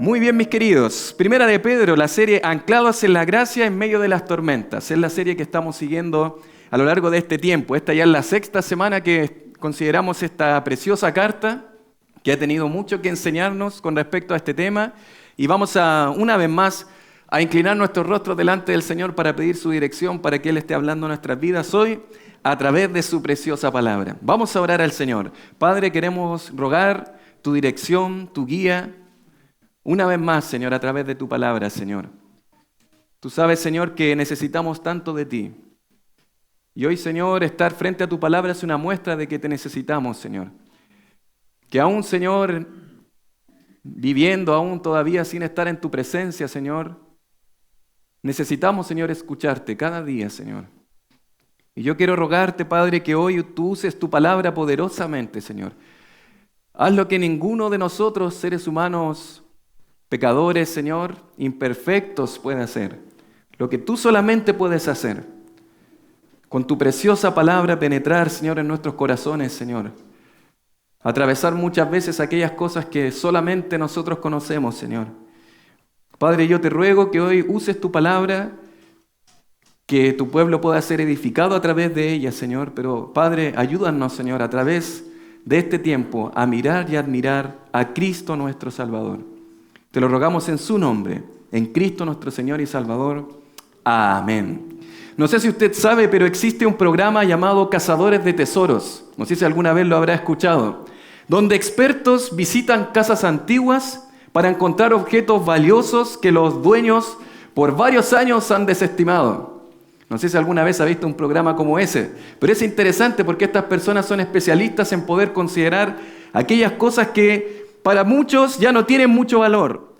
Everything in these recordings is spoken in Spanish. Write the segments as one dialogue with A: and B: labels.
A: Muy bien, mis queridos. Primera de Pedro, la serie Anclados en la Gracia en medio de las tormentas. Es la serie que estamos siguiendo a lo largo de este tiempo. Esta ya es la sexta semana que consideramos esta preciosa carta que ha tenido mucho que enseñarnos con respecto a este tema. Y vamos una vez más a inclinar nuestros rostros delante del Señor para pedir su dirección, para que Él esté hablando en nuestras vidas hoy a través de su preciosa palabra. Vamos a orar al Señor. Padre, queremos rogar tu dirección, tu guía, una vez más, Señor, a través de tu palabra, Señor. Tú sabes, Señor, que necesitamos tanto de ti. Y hoy, Señor, estar frente a tu palabra es una muestra de que te necesitamos, Señor. Que aún, Señor, viviendo aún todavía sin estar en tu presencia, Señor, necesitamos, Señor, escucharte cada día, Señor. Y yo quiero rogarte, Padre, que hoy tú uses tu palabra poderosamente, Señor. Haz lo que ninguno de nosotros, seres humanos, pecadores, Señor, imperfectos puede hacer. Lo que tú solamente puedes hacer. Con tu preciosa palabra penetrar, Señor, en nuestros corazones, Señor. Atravesar muchas veces aquellas cosas que solamente nosotros conocemos, Señor. Padre, yo te ruego que hoy uses tu palabra, que tu pueblo pueda ser edificado a través de ella, Señor. Pero, Padre, ayúdanos, Señor, a través de este tiempo a mirar y admirar a Cristo nuestro Salvador. Te lo rogamos en su nombre, en Cristo nuestro Señor y Salvador. Amén. No sé si usted sabe, pero existe un programa llamado Cazadores de Tesoros. No sé si alguna vez lo habrá escuchado. Donde expertos visitan casas antiguas para encontrar objetos valiosos que los dueños por varios años han desestimado. No sé si alguna vez ha visto un programa como ese, pero es interesante porque estas personas son especialistas en poder considerar aquellas cosas que para muchos ya no tienen mucho valor.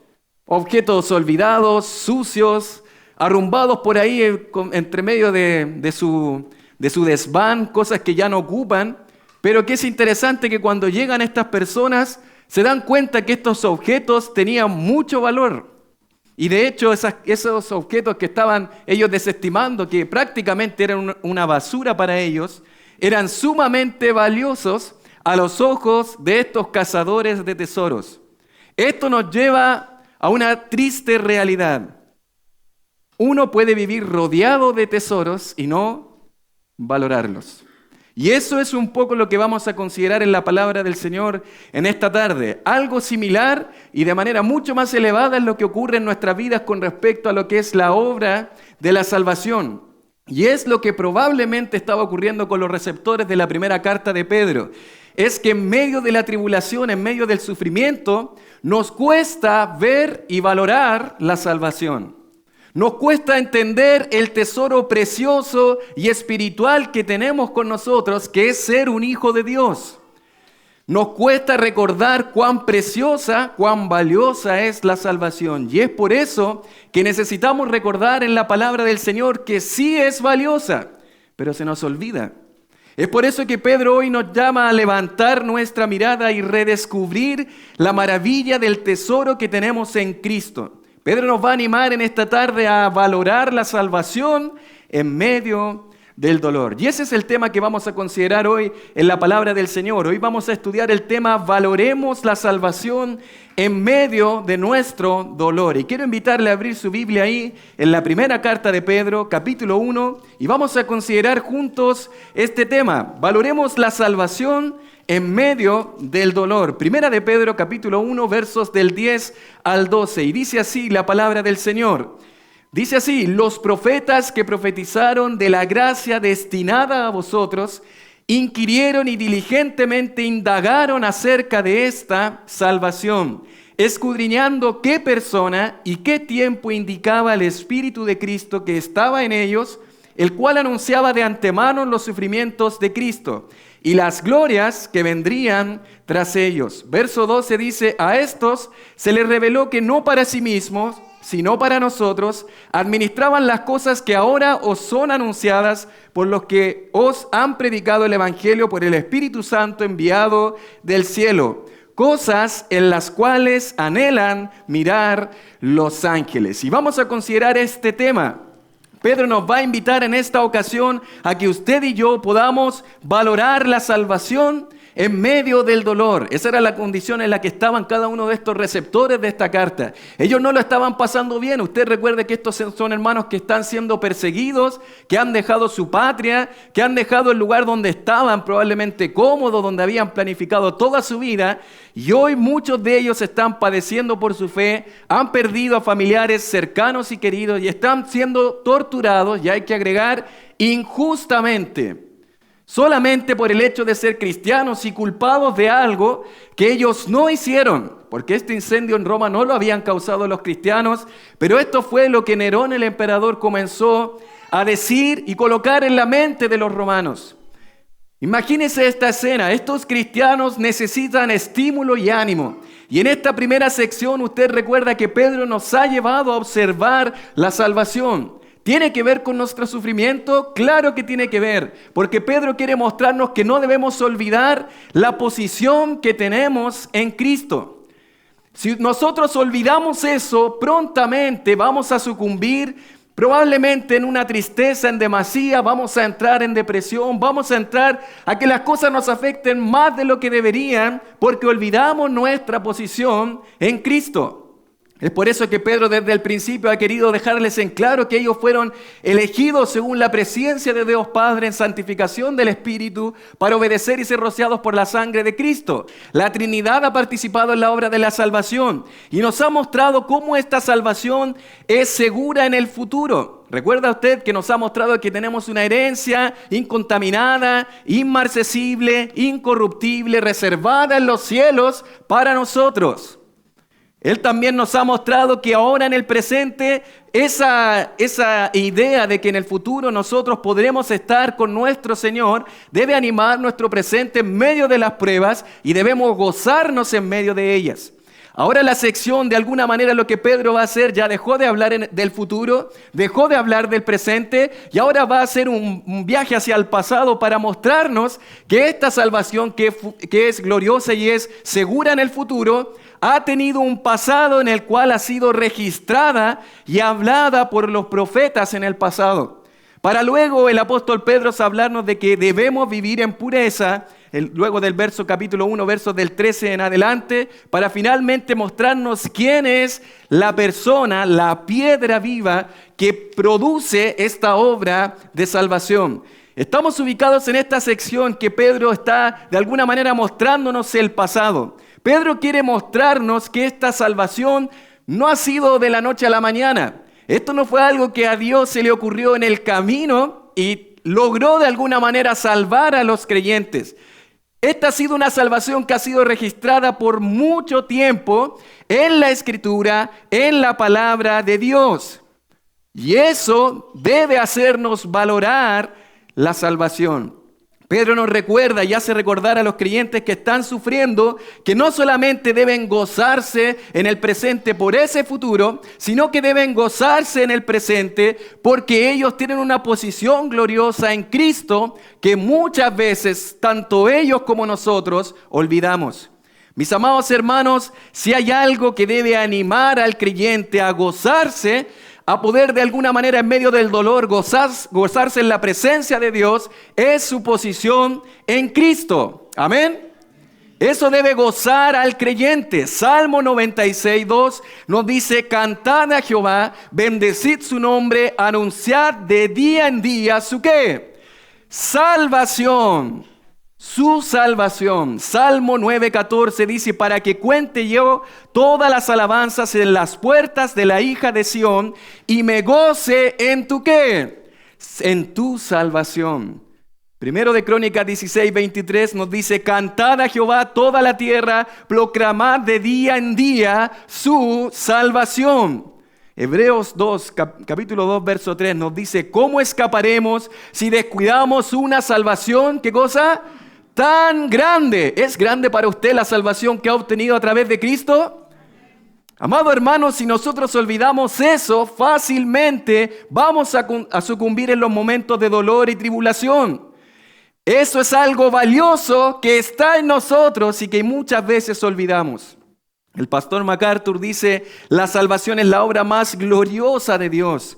A: Objetos olvidados, sucios, arrumbados por ahí entre medio de su desván, cosas que ya no ocupan, pero que es interesante que cuando llegan estas personas se dan cuenta que estos objetos tenían mucho valor. Y de hecho esos objetos que estaban ellos desestimando, que prácticamente eran una basura para ellos, eran sumamente valiosos a los ojos de estos cazadores de tesoros. Esto nos lleva a una triste realidad. Uno puede vivir rodeado de tesoros y no valorarlos. Y eso es un poco lo que vamos a considerar en la palabra del Señor en esta tarde. Algo similar y de manera mucho más elevada es lo que ocurre en nuestras vidas con respecto a lo que es la obra de la salvación. Y es lo que probablemente estaba ocurriendo con los receptores de la primera carta de Pedro. Es que en medio de la tribulación, en medio del sufrimiento, nos cuesta ver y valorar la salvación. Nos cuesta entender el tesoro precioso y espiritual que tenemos con nosotros, que es ser un hijo de Dios. Nos cuesta recordar cuán preciosa, cuán valiosa es la salvación. Y es por eso que necesitamos recordar en la palabra del Señor que sí es valiosa, pero se nos olvida. Es por eso que Pedro hoy nos llama a levantar nuestra mirada y redescubrir la maravilla del tesoro que tenemos en Cristo. Pedro nos va a animar en esta tarde a valorar la salvación en medio del dolor. Y ese es el tema que vamos a considerar hoy en la palabra del Señor. Hoy vamos a estudiar el tema valoremos la salvación en medio de nuestro dolor. Y quiero invitarle a abrir su Biblia ahí en la primera carta de Pedro, capítulo 1, y vamos a considerar juntos este tema. Valoremos la salvación en medio del dolor. Primera de Pedro, capítulo 1, versos del 10 al 12. Y dice así la palabra del Señor. Dice así: los profetas que profetizaron de la gracia destinada a vosotros, inquirieron y diligentemente indagaron acerca de esta salvación, escudriñando qué persona y qué tiempo indicaba el Espíritu de Cristo que estaba en ellos, el cual anunciaba de antemano los sufrimientos de Cristo y las glorias que vendrían tras ellos. Verso 12 dice: a estos se les reveló que no para sí mismos, sino para nosotros, administraban las cosas que ahora os son anunciadas por los que os han predicado el Evangelio por el Espíritu Santo enviado del cielo, cosas en las cuales anhelan mirar los ángeles. Y vamos a considerar este tema. Pedro nos va a invitar en esta ocasión a que usted y yo podamos valorar la salvación en medio del dolor. Esa era la condición en la que estaban cada uno de estos receptores de esta carta. Ellos no lo estaban pasando bien. Usted recuerde que estos son hermanos que están siendo perseguidos, que han dejado su patria, que han dejado el lugar donde estaban probablemente cómodos, donde habían planificado toda su vida. Y hoy muchos de ellos están padeciendo por su fe, han perdido a familiares cercanos y queridos y están siendo torturados, y hay que agregar, injustamente. Solamente por el hecho de ser cristianos y culpados de algo que ellos no hicieron, porque este incendio en Roma no lo habían causado los cristianos, pero esto fue lo que Nerón, el emperador, comenzó a decir y colocar en la mente de los romanos. Imagínense esta escena. Estos cristianos necesitan estímulo y ánimo. Y en esta primera sección usted recuerda que Pedro nos ha llevado a observar la salvación. ¿Tiene que ver con nuestro sufrimiento? Claro que tiene que ver, porque Pedro quiere mostrarnos que no debemos olvidar la posición que tenemos en Cristo. Si nosotros olvidamos eso, prontamente vamos a sucumbir probablemente en una tristeza, en demasía, vamos a entrar en depresión, vamos a entrar a que las cosas nos afecten más de lo que deberían, porque olvidamos nuestra posición en Cristo. Es por eso que Pedro desde el principio ha querido dejarles en claro que ellos fueron elegidos según la presencia de Dios Padre en santificación del Espíritu para obedecer y ser rociados por la sangre de Cristo. La Trinidad ha participado en la obra de la salvación y nos ha mostrado cómo esta salvación es segura en el futuro. ¿Recuerda usted que nos ha mostrado que tenemos una herencia incontaminada, inmarcesible, incorruptible, reservada en los cielos para nosotros? Él también nos ha mostrado que ahora en el presente esa idea de que en el futuro nosotros podremos estar con nuestro Señor debe animar nuestro presente en medio de las pruebas y debemos gozarnos en medio de ellas. Ahora la sección, de alguna manera, lo que Pedro va a hacer, ya dejó de hablar del futuro, dejó de hablar del presente y ahora va a hacer un viaje hacia el pasado para mostrarnos que esta salvación que es gloriosa y es segura en el futuro, ha tenido un pasado en el cual ha sido registrada y hablada por los profetas en el pasado. Para luego el apóstol Pedro hablarnos de que debemos vivir en pureza, luego del capítulo 1, versos del 13 en adelante, para finalmente mostrarnos quién es la persona, la piedra viva que produce esta obra de salvación. Estamos ubicados en esta sección que Pedro está de alguna manera mostrándonos el pasado. Pedro quiere mostrarnos que esta salvación no ha sido de la noche a la mañana. Esto no fue algo que a Dios se le ocurrió en el camino y logró de alguna manera salvar a los creyentes. Esta ha sido una salvación que ha sido registrada por mucho tiempo en la Escritura, en la palabra de Dios. Y eso debe hacernos valorar la salvación. Pedro nos recuerda y hace recordar a los creyentes que están sufriendo que no solamente deben gozarse en el presente por ese futuro, sino que deben gozarse en el presente porque ellos tienen una posición gloriosa en Cristo que muchas veces tanto ellos como nosotros olvidamos. Mis amados hermanos, si hay algo que debe animar al creyente a gozarse, a poder de alguna manera en medio del dolor gozarse en la presencia de Dios, es su posición en Cristo. Amén. Eso debe gozar al creyente. Salmo 96:2 nos dice: cantad a Jehová, bendecid su nombre, anunciad de día en día su ¿qué? Salvación. Su salvación. Salmo 9:14 dice: para que cuente yo todas las alabanzas en las puertas de la hija de Sión y me goce en tu ¿qué? En tu salvación. Primero de Crónicas 16:23 nos dice: cantad a Jehová toda la tierra, proclamad de día en día su salvación. Hebreos 2, capítulo 2, verso 3 nos dice: ¿cómo escaparemos si descuidamos una salvación? ¿Qué cosa? Tan grande. ¿Es grande para usted la salvación que ha obtenido a través de Cristo? Amado hermano, si nosotros olvidamos eso, fácilmente vamos a sucumbir en los momentos de dolor y tribulación. Eso es algo valioso que está en nosotros y que muchas veces olvidamos. El pastor MacArthur dice: la salvación es la obra más gloriosa de Dios.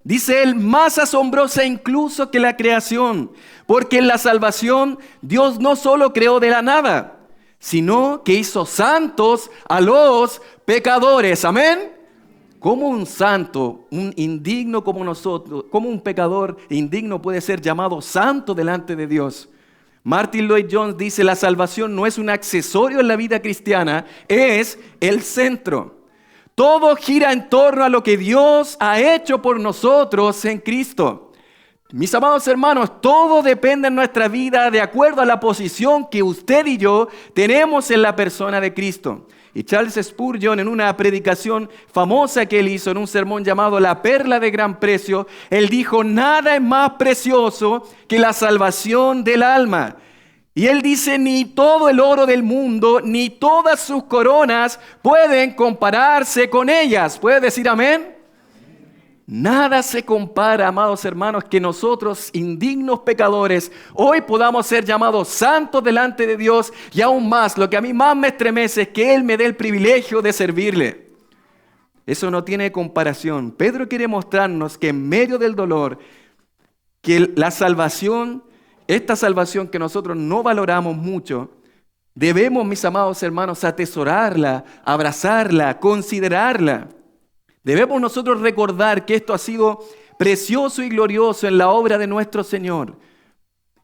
A: Dice él, más asombrosa incluso que la creación, porque en la salvación Dios no solo creó de la nada, sino que hizo santos a los pecadores. Amén. ¿Cómo un santo, un indigno como nosotros, cómo un pecador indigno puede ser llamado santo delante de Dios? Martin Lloyd-Jones dice, la salvación no es un accesorio en la vida cristiana, es el centro. Todo gira en torno a lo que Dios ha hecho por nosotros en Cristo. Mis amados hermanos, todo depende en nuestra vida de acuerdo a la posición que usted y yo tenemos en la persona de Cristo. Y Charles Spurgeon, en una predicación famosa que él hizo en un sermón llamado La Perla de Gran Precio, él dijo, nada es más precioso que la salvación del alma. Y él dice, ni todo el oro del mundo, ni todas sus coronas pueden compararse con ellas. ¿Puede decir amén? Nada se compara, amados hermanos, que nosotros, indignos pecadores, hoy podamos ser llamados santos delante de Dios. Y aún más, lo que a mí más me estremece es que Él me dé el privilegio de servirle. Eso no tiene comparación. Pedro quiere mostrarnos que en medio del dolor, que la salvación, esta salvación que nosotros no valoramos mucho, debemos, mis amados hermanos, atesorarla, abrazarla, considerarla. Debemos nosotros recordar que esto ha sido precioso y glorioso en la obra de nuestro Señor.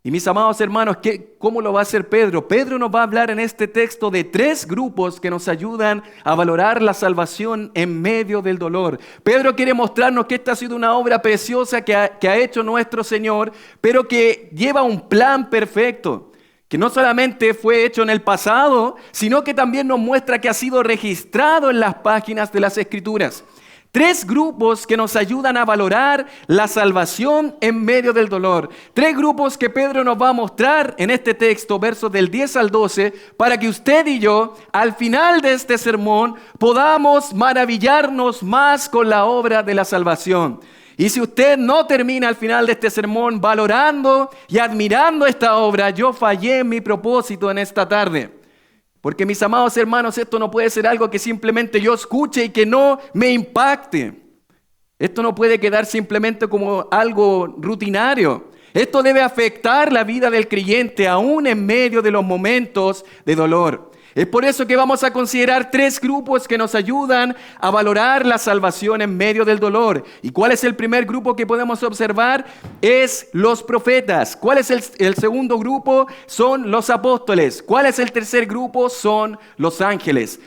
A: Y mis amados hermanos, ¿cómo lo va a hacer Pedro? Pedro nos va a hablar en este texto de 3 grupos que nos ayudan a valorar la salvación en medio del dolor. Pedro quiere mostrarnos que esta ha sido una obra preciosa que ha hecho nuestro Señor, pero que lleva un plan perfecto, que no solamente fue hecho en el pasado, sino que también nos muestra que ha sido registrado en las páginas de las Escrituras. 3 grupos que nos ayudan a valorar la salvación en medio del dolor. 3 grupos que Pedro nos va a mostrar en este texto, versos del 10 al 12, para que usted y yo, al final de este sermón, podamos maravillarnos más con la obra de la salvación. Y si usted no termina al final de este sermón valorando y admirando esta obra, yo fallé en mi propósito en esta tarde. Porque mis amados hermanos, esto no puede ser algo que simplemente yo escuche y que no me impacte. Esto no puede quedar simplemente como algo rutinario. Esto debe afectar la vida del creyente aún en medio de los momentos de dolor. Es por eso que vamos a considerar 3 grupos que nos ayudan a valorar la salvación en medio del dolor. ¿Y cuál es el primer grupo que podemos observar? Es los profetas. ¿Cuál es el segundo grupo? Son los apóstoles. ¿Cuál es el tercer grupo? Son los ángeles.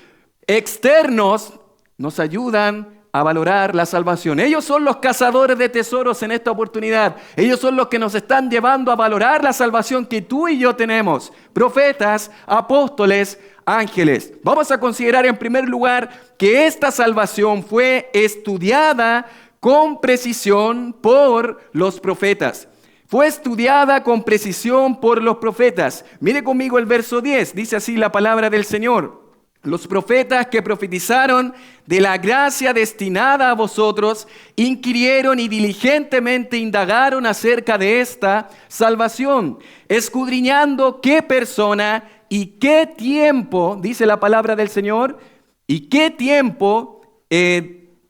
A: Externos nos ayudan a valorar la salvación. Ellos son los cazadores de tesoros en esta oportunidad. Ellos son los que nos están llevando a valorar la salvación que tú y yo tenemos. Profetas, apóstoles, ángeles. Vamos a considerar en primer lugar que esta salvación fue estudiada con precisión por los profetas. Fue estudiada con precisión por los profetas. Mire conmigo el verso 10. Dice así la palabra del Señor. Los profetas que profetizaron de la gracia destinada a vosotros, inquirieron y diligentemente indagaron acerca de esta salvación, escudriñando qué persona y qué tiempo, dice la palabra del Señor, y qué tiempo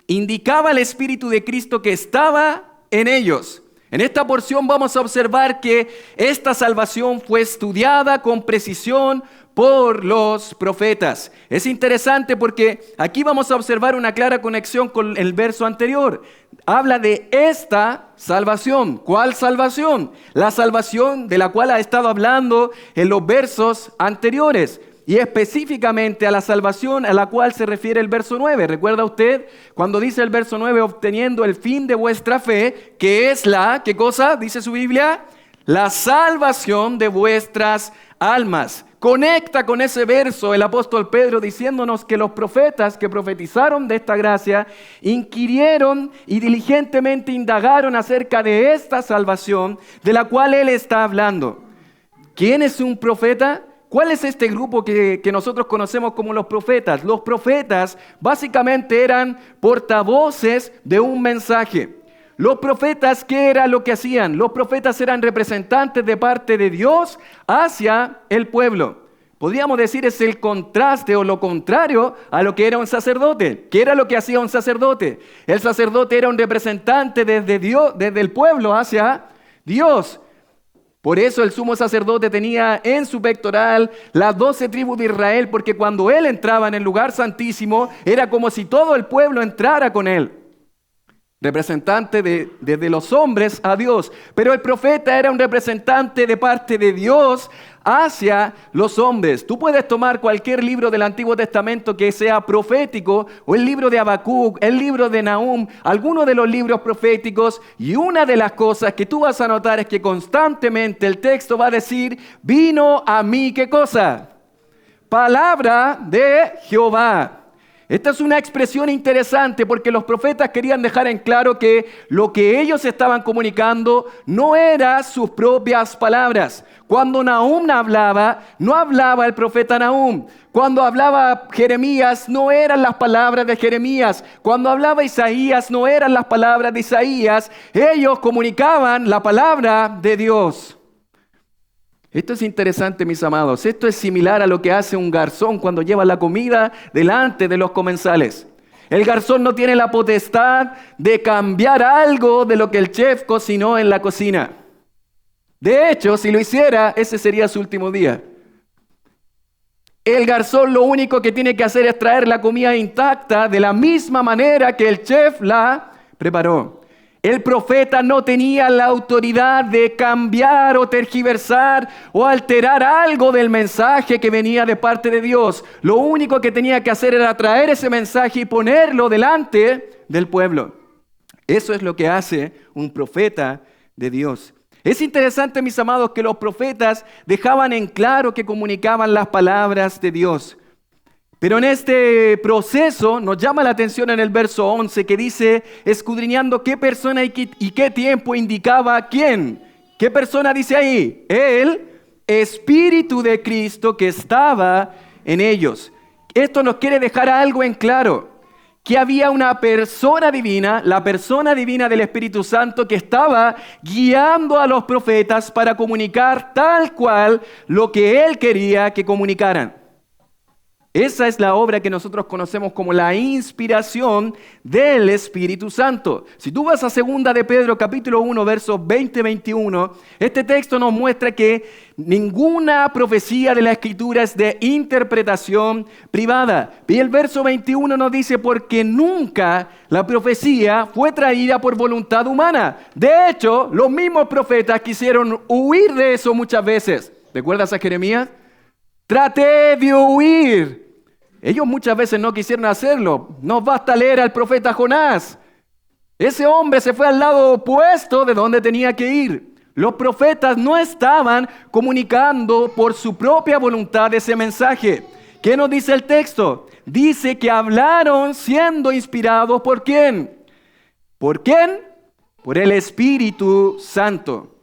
A: indicaba el Espíritu de Cristo que estaba en ellos. En esta porción vamos a observar que esta salvación fue estudiada con precisión por los profetas. Es interesante porque aquí vamos a observar una clara conexión con el verso anterior. Habla de esta salvación. ¿Cuál salvación? La salvación de la cual ha estado hablando en los versos anteriores. Y específicamente a la salvación a la cual se refiere el verso 9. ¿Recuerda usted cuando dice el verso 9, obteniendo el fin de vuestra fe, que es la, ¿qué cosa? Dice su Biblia, la salvación de vuestras almas. Conecta con ese verso el apóstol Pedro diciéndonos que los profetas que profetizaron de esta gracia inquirieron y diligentemente indagaron acerca de esta salvación de la cual él está hablando. ¿Quién es un profeta? ¿Cuál es este grupo que nosotros conocemos como los profetas? Los profetas básicamente eran portavoces de un mensaje. Los profetas, ¿qué era lo que hacían? Los profetas eran representantes de parte de Dios hacia el pueblo. Podríamos decir es el contraste o lo contrario a lo que era un sacerdote. ¿Qué era lo que hacía un sacerdote? El sacerdote era un representante desde Dios, desde el pueblo hacia Dios. Por eso el sumo sacerdote tenía en su pectoral las 12 tribus de Israel, porque cuando él entraba en el lugar santísimo, era como si todo el pueblo entrara con él. Representante desde los hombres a Dios. Pero el profeta era un representante de parte de Dios hacia los hombres. Tú puedes tomar cualquier libro del Antiguo Testamento que sea profético, o el libro de Habacuc, el libro de Nahum, alguno de los libros proféticos, y una de las cosas que tú vas a notar es que constantemente el texto va a decir, vino a mí, ¿qué cosa? Palabra de Jehová. Esta es una expresión interesante porque los profetas querían dejar en claro que lo que ellos estaban comunicando no eran sus propias palabras. Cuando Nahum hablaba, no hablaba el profeta Nahum. Cuando hablaba Jeremías, no eran las palabras de Jeremías. Cuando hablaba Isaías, no eran las palabras de Isaías. Ellos comunicaban la palabra de Dios. Esto es interesante, mis amados. Esto es similar a lo que hace un garzón cuando lleva la comida delante de los comensales. El garzón no tiene la potestad de cambiar algo de lo que el chef cocinó en la cocina. De hecho, si lo hiciera, ese sería su último día. El garzón lo único que tiene que hacer es traer la comida intacta de la misma manera que el chef la preparó. El profeta no tenía la autoridad de cambiar o tergiversar o alterar algo del mensaje que venía de parte de Dios. Lo único que tenía que hacer era traer ese mensaje y ponerlo delante del pueblo. Eso es lo que hace un profeta de Dios. Es interesante, mis amados, que los profetas dejaban en claro que comunicaban las palabras de Dios. Pero en este proceso nos llama la atención en el verso 11 que dice, escudriñando qué persona y qué tiempo indicaba quién. ¿Qué persona dice ahí? El Espíritu de Cristo que estaba en ellos. Esto nos quiere dejar algo en claro, que había una persona divina, la persona divina del Espíritu Santo que estaba guiando a los profetas para comunicar tal cual lo que Él quería que comunicaran. Esa es la obra que nosotros conocemos como la inspiración del Espíritu Santo. Si tú vas a 2 de Pedro capítulo 1 versos 20-21, este texto nos muestra que ninguna profecía de la Escritura es de interpretación privada. Y el verso 21 nos dice, porque nunca la profecía fue traída por voluntad humana. De hecho, los mismos profetas quisieron huir de eso muchas veces. ¿Recuerdas a Jeremías? Traté de huir. Ellos muchas veces no quisieron hacerlo. Nos basta leer al profeta Jonás. Ese hombre se fue al lado opuesto de donde tenía que ir. Los profetas no estaban comunicando por su propia voluntad ese mensaje. ¿Qué nos dice el texto? Dice que hablaron siendo inspirados ¿por quién? ¿Por quién? Por el Espíritu Santo.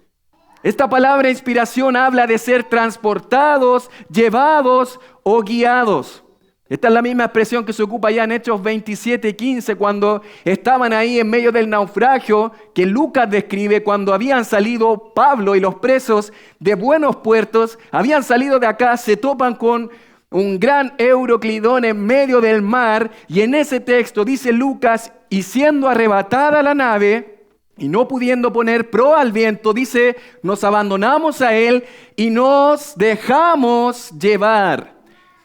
A: Esta palabra inspiración habla de ser transportados, llevados o guiados. Esta es la misma expresión que se ocupa ya en Hechos 27:15, cuando estaban ahí en medio del naufragio que Lucas describe, cuando habían salido Pablo y los presos de buenos puertos, habían salido de acá, se topan con un gran Euroclidón en medio del mar, y en ese texto dice Lucas, y siendo arrebatada la nave, y no pudiendo poner proa al viento, dice, nos abandonamos a él y nos dejamos llevar.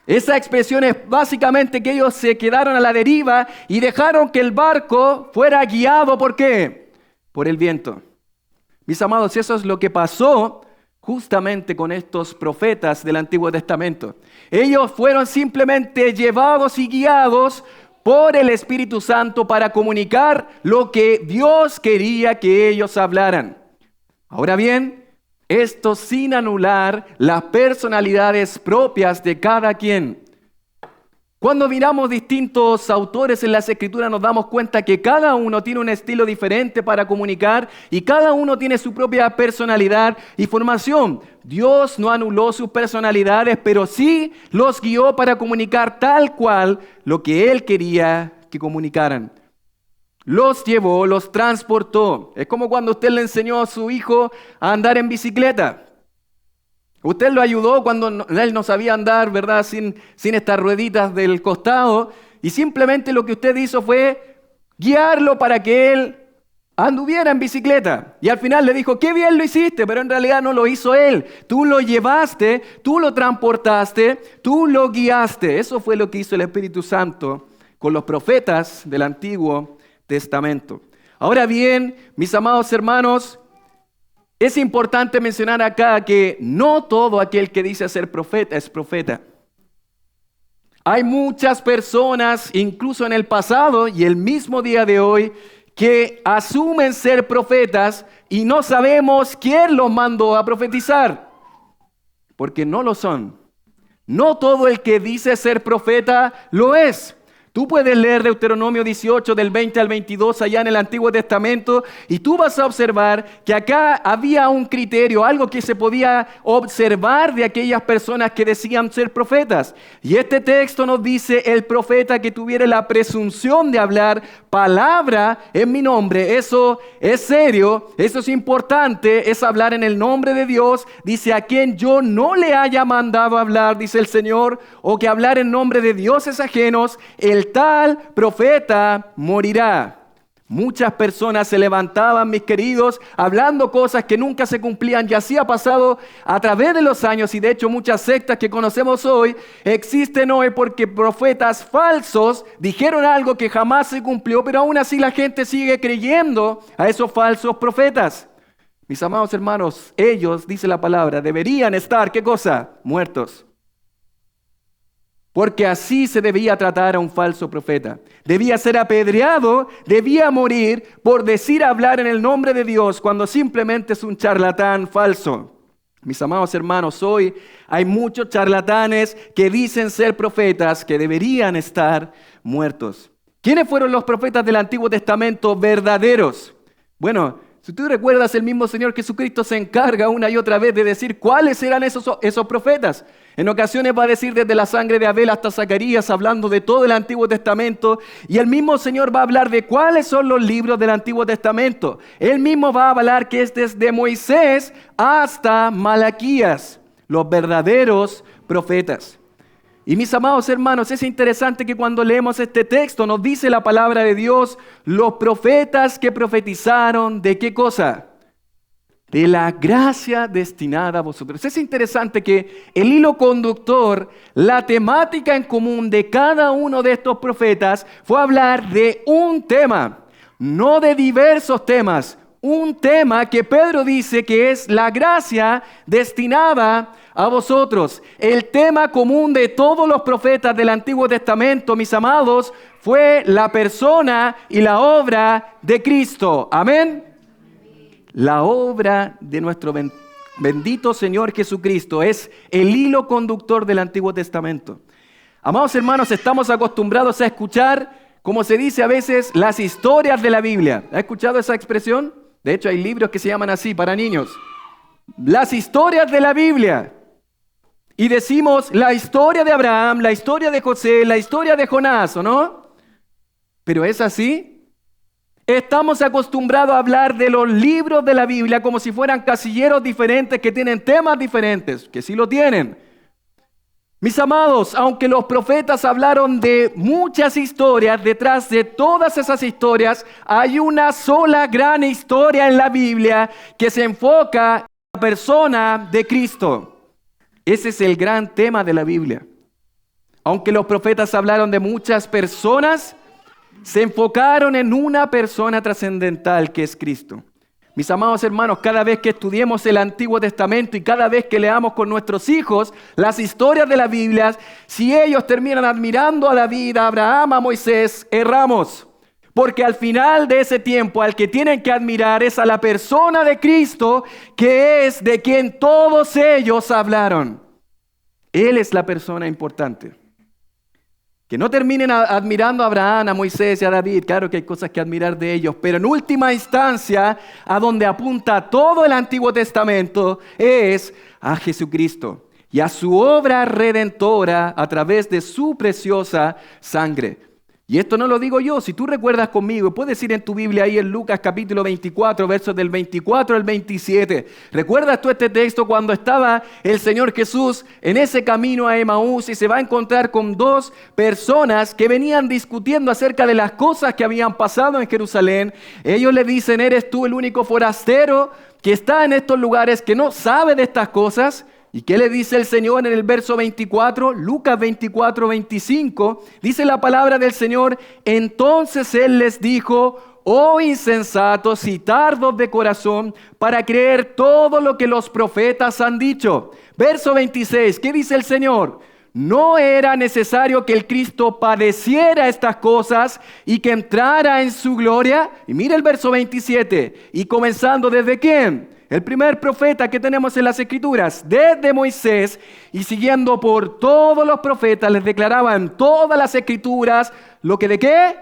A: Esa expresión es básicamente que ellos se quedaron a la deriva y dejaron que el barco fuera guiado, ¿por qué? Por el viento. Mis amados, eso es lo que pasó justamente con estos profetas del Antiguo Testamento. Ellos fueron simplemente llevados y guiados por el Espíritu Santo para comunicar lo que Dios quería que ellos hablaran. Ahora bien, esto sin anular las personalidades propias de cada quien. Cuando miramos distintos autores en las Escrituras nos damos cuenta que cada uno tiene un estilo diferente para comunicar y cada uno tiene su propia personalidad y formación. Dios no anuló sus personalidades, pero sí los guió para comunicar tal cual lo que Él quería que comunicaran. Los llevó, los transportó. Es como cuando usted le enseñó a su hijo a andar en bicicleta. Usted lo ayudó cuando él no sabía andar, ¿verdad? Sin estas rueditas del costado. Y simplemente lo que usted hizo fue guiarlo para que él anduviera en bicicleta. Y al final le dijo, qué bien lo hiciste, pero en realidad no lo hizo él. Tú lo llevaste, tú lo transportaste, tú lo guiaste. Eso fue lo que hizo el Espíritu Santo con los profetas del Antiguo Testamento. Ahora bien, mis amados hermanos, es importante mencionar acá que no todo aquel que dice ser profeta es profeta. Hay muchas personas, incluso en el pasado y el mismo día de hoy, que asumen ser profetas y no sabemos quién los mandó a profetizar, porque no lo son. No todo el que dice ser profeta lo es. Tú puedes leer Deuteronomio 18 del 20 al 22 allá en el Antiguo Testamento y tú vas a observar que acá había un criterio, algo que se podía observar de aquellas personas que decían ser profetas. Y este texto nos dice el profeta que tuviera la presunción de hablar palabra en mi nombre. Eso es serio, eso es importante, es hablar en el nombre de Dios. Dice a quien yo no le haya mandado hablar, dice el Señor, o que hablar en nombre de dioses ajenos, el tal profeta morirá. Muchas personas se levantaban, mis queridos, hablando cosas que nunca se cumplían, y así ha pasado a través de los años, y de hecho muchas sectas que conocemos hoy existen hoy porque profetas falsos dijeron algo que jamás se cumplió, pero aún así la gente sigue creyendo a esos falsos profetas. Mis amados hermanos, ellos, dice la palabra, deberían estar, ¿qué cosa? Muertos. Porque así se debía tratar a un falso profeta. Debía ser apedreado, debía morir por decir hablar en el nombre de Dios cuando simplemente es un charlatán falso. Mis amados hermanos, hoy hay muchos charlatanes que dicen ser profetas que deberían estar muertos. ¿Quiénes fueron los profetas del Antiguo Testamento verdaderos? Bueno, si tú recuerdas, el mismo Señor Jesucristo se encarga una y otra vez de decir cuáles eran esos profetas. En ocasiones va a decir desde la sangre de Abel hasta Zacarías, hablando de todo el Antiguo Testamento. Y el mismo Señor va a hablar de cuáles son los libros del Antiguo Testamento. Él mismo va a hablar que es desde Moisés hasta Malaquías, los verdaderos profetas. Y mis amados hermanos, es interesante que cuando leemos este texto nos dice la palabra de Dios, los profetas que profetizaron, ¿de qué cosa? De la gracia destinada a vosotros. Es interesante que el hilo conductor, la temática en común de cada uno de estos profetas fue hablar de un tema, no de diversos temas. Un tema que Pedro dice que es la gracia destinada a vosotros. El tema común de todos los profetas del Antiguo Testamento, mis amados, fue la persona y la obra de Cristo. Amén. La obra de nuestro bendito Señor Jesucristo es el hilo conductor del Antiguo Testamento. Amados hermanos, estamos acostumbrados a escuchar, como se dice a veces, las historias de la Biblia. ¿Ha escuchado esa expresión? De hecho, hay libros que se llaman así para niños. Las historias de la Biblia. Y decimos la historia de Abraham, la historia de José, la historia de Jonás, ¿o no? ¿Pero es así? Estamos acostumbrados a hablar de los libros de la Biblia como si fueran casilleros diferentes que tienen temas diferentes, que sí lo tienen. Mis amados, aunque los profetas hablaron de muchas historias, detrás de todas esas historias hay una sola gran historia en la Biblia que se enfoca en la persona de Cristo. Ese es el gran tema de la Biblia. Aunque los profetas hablaron de muchas personas, se enfocaron en una persona trascendental que es Cristo. Mis amados hermanos, cada vez que estudiemos el Antiguo Testamento y cada vez que leamos con nuestros hijos las historias de la Biblia, si ellos terminan admirando a David, a Abraham, a Moisés, erramos. Porque al final de ese tiempo, al que tienen que admirar es a la persona de Cristo, que es de quien todos ellos hablaron. Él es la persona importante. Que no terminen admirando a Abraham, a Moisés y a David. Claro que hay cosas que admirar de ellos, pero en última instancia, a donde apunta todo el Antiguo Testamento, es a Jesucristo y a su obra redentora a través de su preciosa sangre. Y esto no lo digo yo, si tú recuerdas conmigo, puedes ir en tu Biblia ahí en Lucas capítulo 24, versos del 24 al 27. ¿Recuerdas tú este texto cuando estaba el Señor Jesús en ese camino a Emaús y se va a encontrar con dos personas que venían discutiendo acerca de las cosas que habían pasado en Jerusalén? Ellos le dicen, ¿eres tú el único forastero que está en estos lugares que no sabe de estas cosas? ¿Y qué le dice el Señor en el verso 24? Lucas 24, 25. Dice la palabra del Señor: entonces Él les dijo: oh insensatos y tardos de corazón, para creer todo lo que los profetas han dicho. Verso 26, ¿qué dice el Señor? ¿No era necesario que el Cristo padeciera estas cosas y que entrara en su gloria? Y mira el verso 27. ¿Y comenzando desde quién? El primer profeta que tenemos en las Escrituras, desde Moisés, y siguiendo por todos los profetas, les declaraban todas las Escrituras, ¿lo que de qué?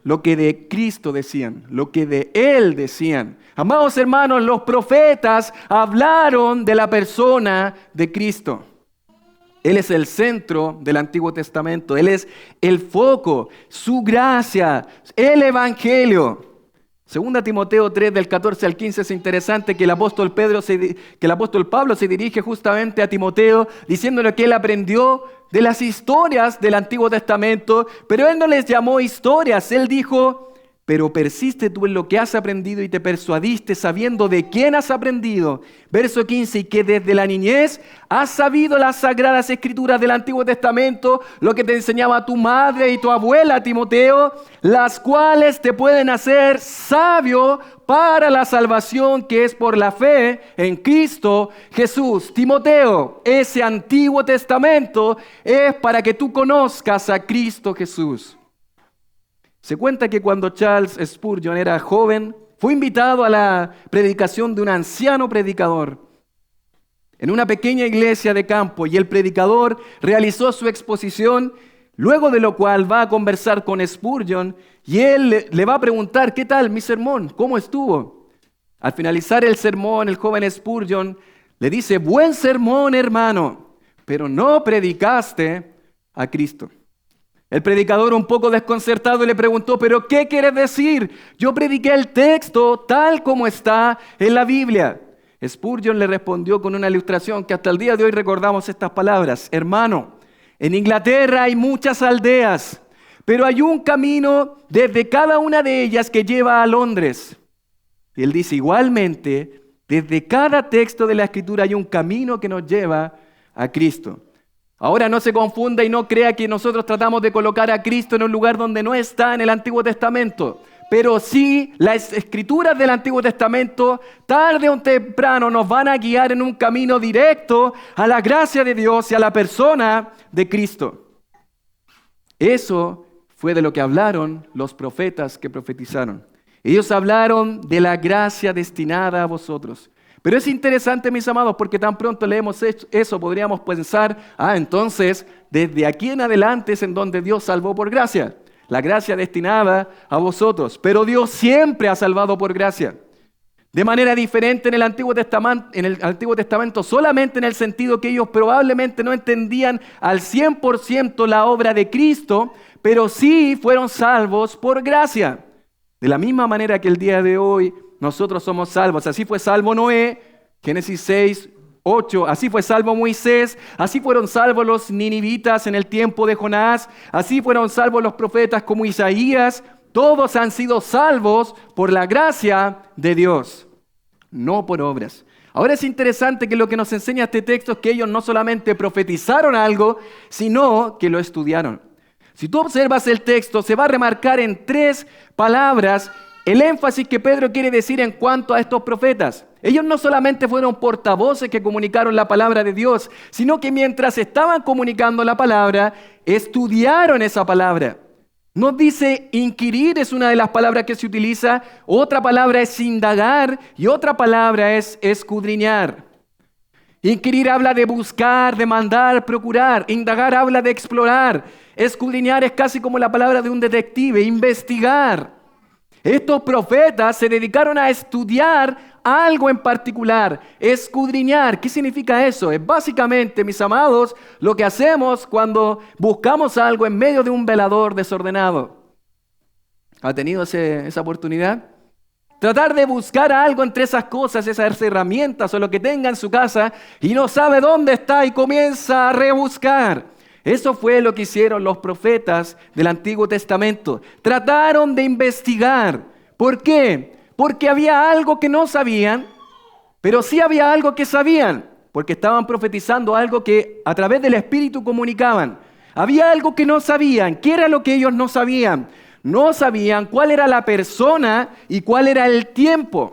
A: Lo que de Cristo decían, lo que de Él decían. Amados hermanos, los profetas hablaron de la persona de Cristo. Él es el centro del Antiguo Testamento, Él es el foco, su gracia, el Evangelio. Segunda Timoteo 3, del 14 al 15, es interesante que el apóstol Pablo se dirige justamente a Timoteo, diciéndole que él aprendió de las historias del Antiguo Testamento, pero él no les llamó historias, él dijo: pero persiste tú en lo que has aprendido y te persuadiste sabiendo de quién has aprendido. Verso 15, y que desde la niñez has sabido las sagradas escrituras del Antiguo Testamento, lo que te enseñaba tu madre y tu abuela, Timoteo, las cuales te pueden hacer sabio para la salvación que es por la fe en Cristo Jesús. Timoteo, ese Antiguo Testamento es para que tú conozcas a Cristo Jesús. Se cuenta que cuando Charles Spurgeon era joven, fue invitado a la predicación de un anciano predicador en una pequeña iglesia de campo, y el predicador realizó su exposición, luego de lo cual va a conversar con Spurgeon y él le va a preguntar: ¿qué tal mi sermón? ¿Cómo estuvo? Al finalizar el sermón, el joven Spurgeon le dice: buen sermón, hermano, pero no predicaste a Cristo. El predicador, un poco desconcertado, le preguntó: ¿pero qué quieres decir? Yo prediqué el texto tal como está en la Biblia. Spurgeon le respondió con una ilustración que hasta el día de hoy recordamos estas palabras: hermano, en Inglaterra hay muchas aldeas, pero hay un camino desde cada una de ellas que lleva a Londres. Y él dice: igualmente, desde cada texto de la Escritura hay un camino que nos lleva a Cristo. Ahora no se confunda y no crea que nosotros tratamos de colocar a Cristo en un lugar donde no está en el Antiguo Testamento. Pero sí, las Escrituras del Antiguo Testamento, tarde o temprano, nos van a guiar en un camino directo a la gracia de Dios y a la persona de Cristo. Eso fue de lo que hablaron los profetas que profetizaron. Ellos hablaron de la gracia destinada a vosotros. Pero es interesante, mis amados, porque tan pronto leemos eso, podríamos pensar: entonces, desde aquí en adelante es en donde Dios salvó por gracia. La gracia destinada a vosotros. Pero Dios siempre ha salvado por gracia. De manera diferente en el Antiguo Testamento, solamente en el sentido que ellos probablemente no entendían al 100% la obra de Cristo, pero sí fueron salvos por gracia. De la misma manera que el día de hoy nosotros somos salvos. Así fue salvo Noé, Génesis 6, 8. Así fue salvo Moisés. Así fueron salvos los ninivitas en el tiempo de Jonás. Así fueron salvos los profetas como Isaías. Todos han sido salvos por la gracia de Dios, no por obras. Ahora es interesante que lo que nos enseña este texto es que ellos no solamente profetizaron algo, sino que lo estudiaron. Si tú observas el texto, se va a remarcar en 3 palabras el énfasis que Pedro quiere decir en cuanto a estos profetas. Ellos no solamente fueron portavoces que comunicaron la palabra de Dios, sino que mientras estaban comunicando la palabra, estudiaron esa palabra. Nos dice inquirir, es una de las palabras que se utiliza. Otra palabra es indagar y otra palabra es escudriñar. Inquirir habla de buscar, de mandar, procurar. Indagar habla de explorar. Escudriñar es casi como la palabra de un detective, investigar. Estos profetas se dedicaron a estudiar algo en particular, escudriñar. ¿Qué significa eso? Es básicamente, mis amados, lo que hacemos cuando buscamos algo en medio de un velador desordenado. ¿Ha tenido esa oportunidad? Tratar de buscar algo entre esas cosas, esas herramientas o lo que tenga en su casa y no sabe dónde está y comienza a rebuscar. Eso fue lo que hicieron los profetas del Antiguo Testamento. Trataron de investigar. ¿Por qué? Porque había algo que no sabían, pero sí había algo que sabían, porque estaban profetizando algo que a través del Espíritu comunicaban. Había algo que no sabían. ¿Qué era lo que ellos no sabían? No sabían cuál era la persona y cuál era el tiempo.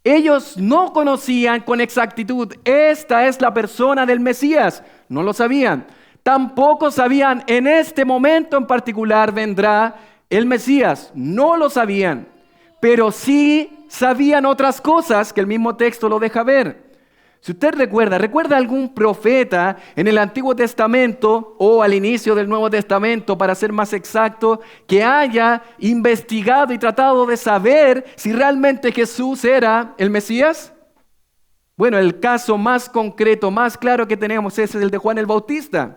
A: Ellos no conocían con exactitud, esta es la persona del Mesías. No lo sabían. Tampoco sabían, en este momento en particular vendrá el Mesías. No lo sabían. Pero sí sabían otras cosas que el mismo texto lo deja ver. Si usted ¿recuerda algún profeta en el Antiguo Testamento o al inicio del Nuevo Testamento, para ser más exacto, que haya investigado y tratado de saber si realmente Jesús era el Mesías? Bueno, el caso más concreto, más claro que tenemos es el de Juan el Bautista.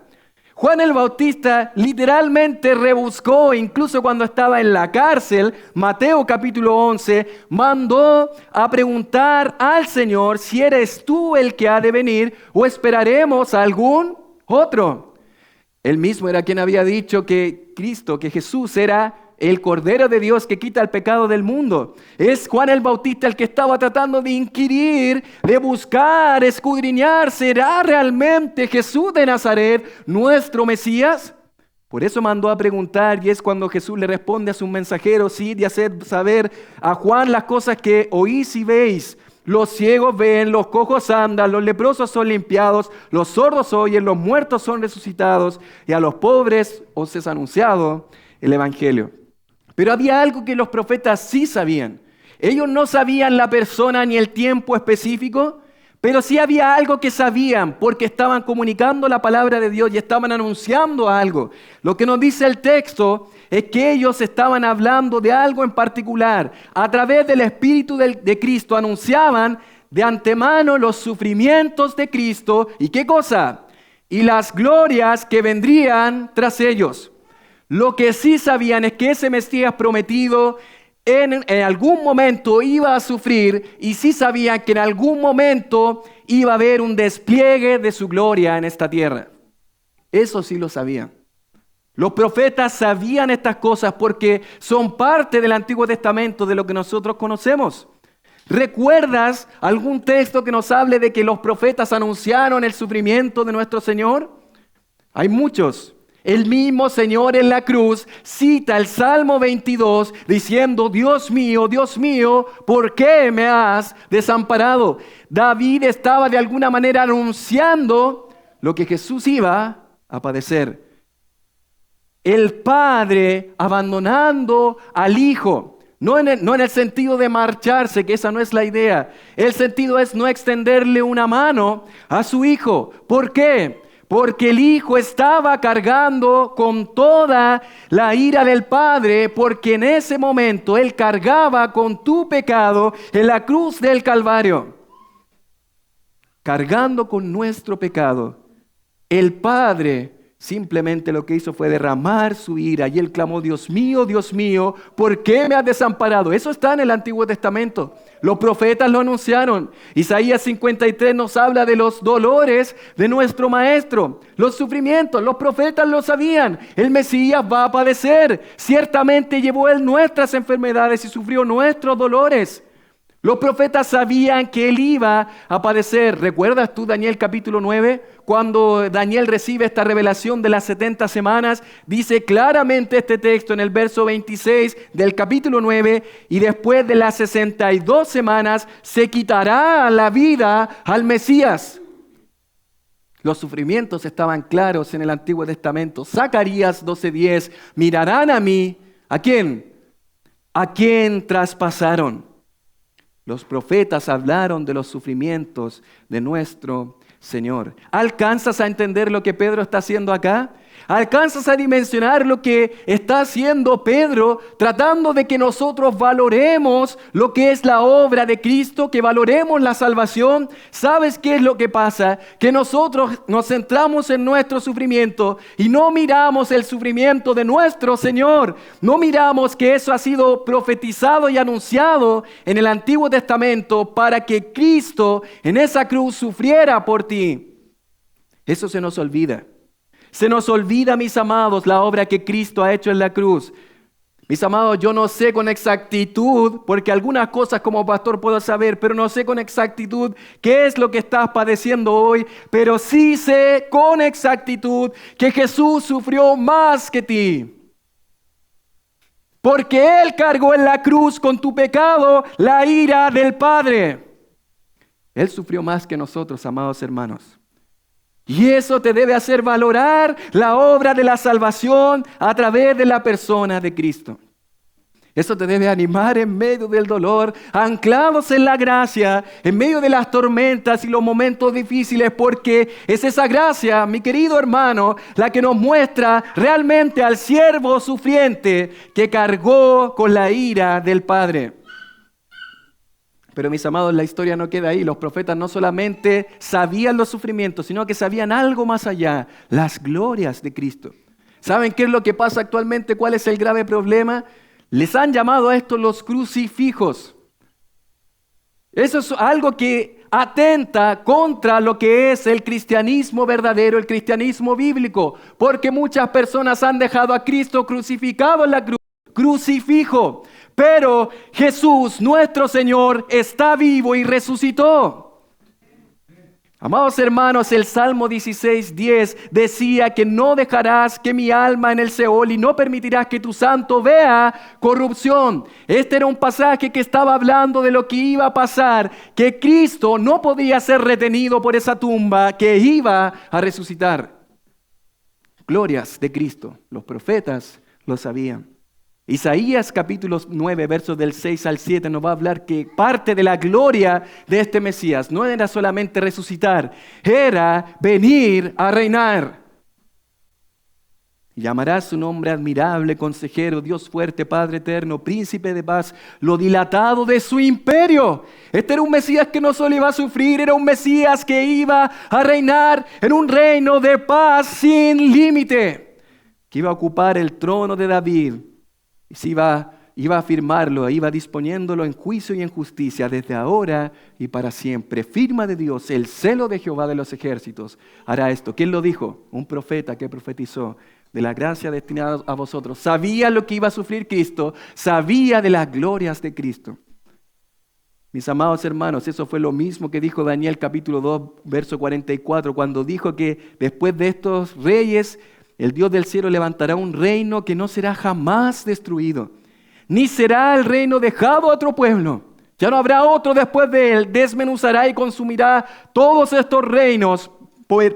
A: Juan el Bautista literalmente rebuscó, incluso cuando estaba en la cárcel. Mateo capítulo 11 mandó a preguntar al Señor si eres tú el que ha de venir o esperaremos a algún otro. Él mismo era quien había dicho que Cristo, que Jesús era el Cordero de Dios que quita el pecado del mundo. Es Juan el Bautista el que estaba tratando de inquirir, de buscar, escudriñar, ¿será realmente Jesús de Nazaret nuestro Mesías? Por eso mandó a preguntar, y es cuando Jesús le responde a sus mensajeros: sí, de hacer saber a Juan las cosas que oís y veis. Los ciegos ven, los cojos andan, los leprosos son limpiados, los sordos oyen, los muertos son resucitados, y a los pobres os es anunciado el Evangelio. Pero había algo que los profetas sí sabían. Ellos no sabían la persona ni el tiempo específico, pero sí había algo que sabían, porque estaban comunicando la palabra de Dios y estaban anunciando algo. Lo que nos dice el texto es que ellos estaban hablando de algo en particular. A través del Espíritu de Cristo anunciaban de antemano los sufrimientos de Cristo. ¿Y qué cosa? Y las glorias que vendrían tras ellos. Lo que sí sabían es que ese Mesías prometido en algún momento iba a sufrir, y sí sabían que en algún momento iba a haber un despliegue de su gloria en esta tierra. Eso sí lo sabían. Los profetas sabían estas cosas porque son parte del Antiguo Testamento, de lo que nosotros conocemos. ¿Recuerdas algún texto que nos hable de que los profetas anunciaron el sufrimiento de nuestro Señor? Hay muchos. El mismo Señor en la cruz cita el Salmo 22 diciendo: Dios mío, ¿por qué me has desamparado? David estaba de alguna manera anunciando lo que Jesús iba a padecer. El Padre abandonando al Hijo. No en el sentido de marcharse, que esa no es la idea. El sentido es no extenderle una mano a su Hijo. ¿Por qué? Porque el Hijo estaba cargando con toda la ira del Padre, porque en ese momento Él cargaba con tu pecado en la cruz del Calvario. Cargando con nuestro pecado, el Padre simplemente lo que hizo fue derramar su ira, y Él clamó: Dios mío, ¿por qué me has desamparado? Eso está en el Antiguo Testamento. Los profetas lo anunciaron. Isaías 53 nos habla de los dolores de nuestro Maestro, los sufrimientos. Los profetas lo sabían. El Mesías va a padecer. Ciertamente llevó Él nuestras enfermedades y sufrió nuestros dolores. Los profetas sabían que Él iba a padecer. ¿Recuerdas tú Daniel capítulo 9? Cuando Daniel recibe esta revelación de las 70 semanas, dice claramente este texto en el verso 26 del capítulo 9: y después de las 62 semanas se quitará la vida al Mesías. Los sufrimientos estaban claros en el Antiguo Testamento. Zacarías 12:10: mirarán a mí. ¿A quién? ¿A quién traspasaron? Los profetas hablaron de los sufrimientos de nuestro Señor. ¿Alcanzas a entender lo que Pedro está haciendo acá? ¿Alcanzas a dimensionar lo que está haciendo Pedro, tratando de que nosotros valoremos lo que es la obra de Cristo, que valoremos la salvación? ¿Sabes qué es lo que pasa? Que nosotros nos centramos en nuestro sufrimiento y no miramos el sufrimiento de nuestro Señor. No miramos que eso ha sido profetizado y anunciado en el Antiguo Testamento para que Cristo en esa cruz sufriera por ti. Eso se nos olvida. Se nos olvida, mis amados, la obra que Cristo ha hecho en la cruz. Mis amados, yo no sé con exactitud, porque algunas cosas como pastor puedo saber, pero no sé con exactitud qué es lo que estás padeciendo hoy, pero sí sé con exactitud que Jesús sufrió más que ti. Porque Él cargó en la cruz con tu pecado la ira del Padre. Él sufrió más que nosotros, amados hermanos. Y eso te debe hacer valorar la obra de la salvación a través de la persona de Cristo. Eso te debe animar en medio del dolor, anclados en la gracia, en medio de las tormentas y los momentos difíciles, porque es esa gracia, mi querido hermano, la que nos muestra realmente al siervo sufriente que cargó con la ira del Padre. Pero mis amados, la historia no queda ahí. Los profetas no solamente sabían los sufrimientos, sino que sabían algo más allá, las glorias de Cristo. ¿Saben qué es lo que pasa actualmente? ¿Cuál es el grave problema? Les han llamado a esto los crucifijos. Eso es algo que atenta contra lo que es el cristianismo verdadero, el cristianismo bíblico, porque muchas personas han dejado a Cristo crucificado en la cruz. Crucifijo. Pero Jesús, nuestro Señor, está vivo y resucitó. Amados hermanos, el Salmo 16:10 decía que no dejarás que mi alma en el Seol y no permitirás que tu santo vea corrupción. Este era un pasaje que estaba hablando de lo que iba a pasar, que Cristo no podía ser retenido por esa tumba, que iba a resucitar. Glorias de Cristo, los profetas lo sabían. Isaías capítulo 9, versos del 6 al 7 nos va a hablar que parte de la gloria de este Mesías no era solamente resucitar, era venir a reinar. Llamarás su nombre admirable, consejero, Dios fuerte, Padre eterno, príncipe de paz, lo dilatado de su imperio. Este era un Mesías que no solo iba a sufrir, era un Mesías que iba a reinar en un reino de paz sin límite, que iba a ocupar el trono de David. Y se iba a firmarlo, iba disponiéndolo en juicio y en justicia desde ahora y para siempre. Firma de Dios, el celo de Jehová de los ejércitos hará esto. ¿Quién lo dijo? Un profeta que profetizó de la gracia destinada a vosotros. Sabía lo que iba a sufrir Cristo, sabía de las glorias de Cristo. Mis amados hermanos, eso fue lo mismo que dijo Daniel capítulo 2, verso 44, cuando dijo que después de estos reyes, el Dios del cielo levantará un reino que no será jamás destruido, ni será el reino dejado a otro pueblo. Ya no habrá otro después de él. Desmenuzará y consumirá todos estos reinos,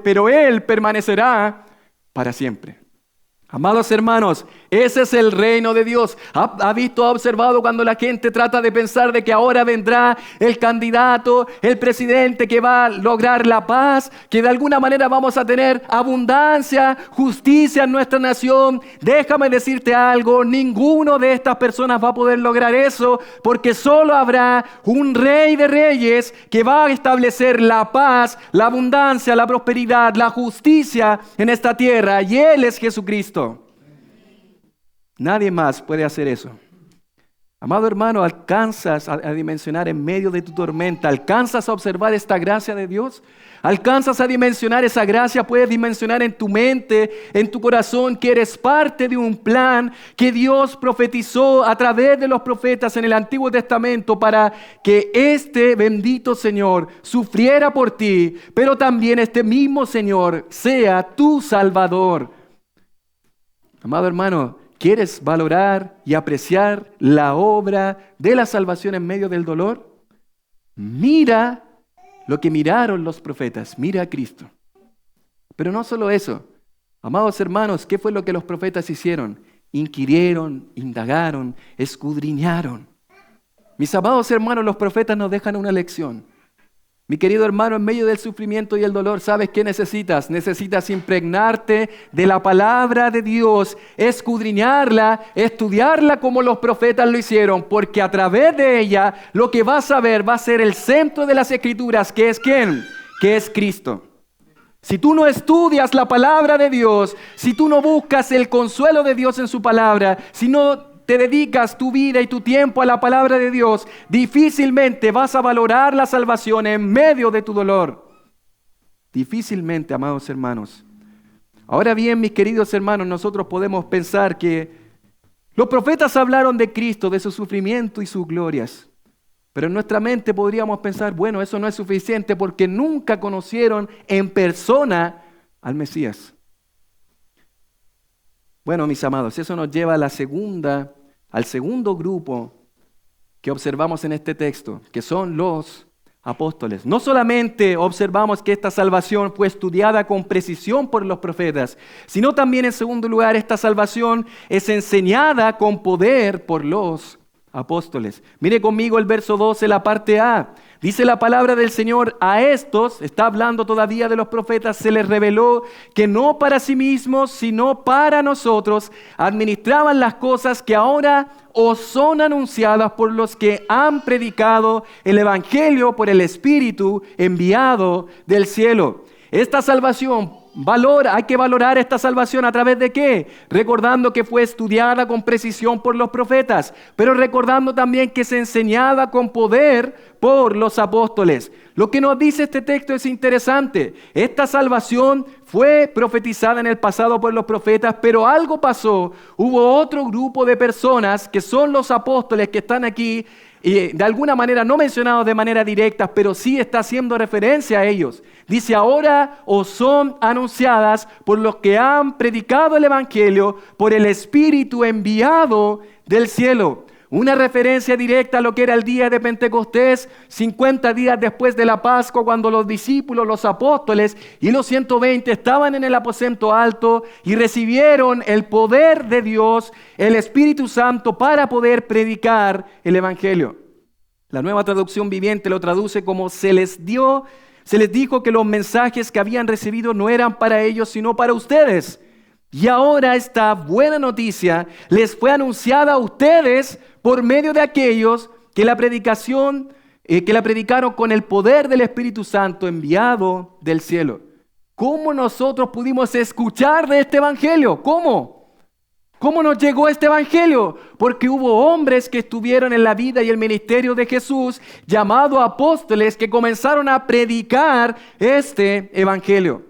A: pero él permanecerá para siempre. Amados hermanos, ese es el reino de Dios. ¿Ha observado cuando la gente trata de pensar de que ahora vendrá el candidato, el presidente que va a lograr la paz, que de alguna manera vamos a tener abundancia, justicia en nuestra nación? Déjame decirte algo, ninguno de estas personas va a poder lograr eso, porque solo habrá un rey de reyes que va a establecer la paz, la abundancia, la prosperidad, la justicia en esta tierra, y Él es Jesucristo. Nadie más puede hacer eso. Amado hermano, ¿alcanzas a dimensionar en medio de tu tormenta? ¿Alcanzas a observar esta gracia de Dios? ¿Alcanzas a dimensionar esa gracia? Puedes dimensionar en tu mente, en tu corazón, que eres parte de un plan que Dios profetizó a través de los profetas en el Antiguo Testamento para que este bendito Señor sufriera por ti, pero también este mismo Señor sea tu Salvador. Amado hermano, ¿quieres valorar y apreciar la obra de la salvación en medio del dolor? Mira lo que miraron los profetas, mira a Cristo. Pero no solo eso, amados hermanos, ¿qué fue lo que los profetas hicieron? Inquirieron, indagaron, escudriñaron. Mis amados hermanos, los profetas nos dejan una lección. Mi querido hermano, en medio del sufrimiento y el dolor, ¿sabes qué necesitas? Necesitas impregnarte de la palabra de Dios, escudriñarla, estudiarla como los profetas lo hicieron, porque a través de ella lo que vas a ver va a ser el centro de las Escrituras, que es ¿quién? Que es Cristo. Si tú no estudias la palabra de Dios, si tú no buscas el consuelo de Dios en su palabra, si no te dedicas tu vida y tu tiempo a la palabra de Dios, difícilmente vas a valorar la salvación en medio de tu dolor. Difícilmente, amados hermanos. Ahora bien, mis queridos hermanos, nosotros podemos pensar que los profetas hablaron de Cristo, de su sufrimiento y sus glorias. Pero en nuestra mente podríamos pensar, bueno, eso no es suficiente porque nunca conocieron en persona al Mesías. Bueno, mis amados, eso nos lleva al segundo grupo que observamos en este texto, que son los apóstoles. No solamente observamos que esta salvación fue estudiada con precisión por los profetas, sino también en segundo lugar, esta salvación es enseñada con poder por los apóstoles. Mire conmigo el verso 12, la parte A. Dice la palabra del Señor: a estos, está hablando todavía de los profetas, se les reveló que no para sí mismos, sino para nosotros, administraban las cosas que ahora os son anunciadas por los que han predicado el Evangelio por el Espíritu enviado del cielo. Esta salvación, hay que valorar esta salvación a través de ¿qué? Recordando que fue estudiada con precisión por los profetas, pero recordando también que es enseñada con poder por los apóstoles. Lo que nos dice este texto es interesante. Esta salvación fue profetizada en el pasado por los profetas, pero algo pasó. Hubo otro grupo de personas que son los apóstoles que están aquí, y de alguna manera no mencionados de manera directa, pero sí está haciendo referencia a ellos. Dice: ahora os son anunciadas por los que han predicado el Evangelio por el Espíritu enviado del cielo. Una referencia directa a lo que era el día de Pentecostés, 50 días después de la Pascua, cuando los discípulos, los apóstoles y los 120 estaban en el aposento alto y recibieron el poder de Dios, el Espíritu Santo, para poder predicar el Evangelio. La Nueva Traducción Viviente lo traduce como: se les dijo que los mensajes que habían recibido no eran para ellos, sino para ustedes. Y ahora esta buena noticia les fue anunciada a ustedes por medio de aquellos que la predicaron con el poder del Espíritu Santo enviado del cielo. ¿Cómo nosotros pudimos escuchar de este Evangelio? ¿Cómo? ¿Cómo nos llegó este Evangelio? Porque hubo hombres que estuvieron en la vida y el ministerio de Jesús, llamados apóstoles, que comenzaron a predicar este Evangelio.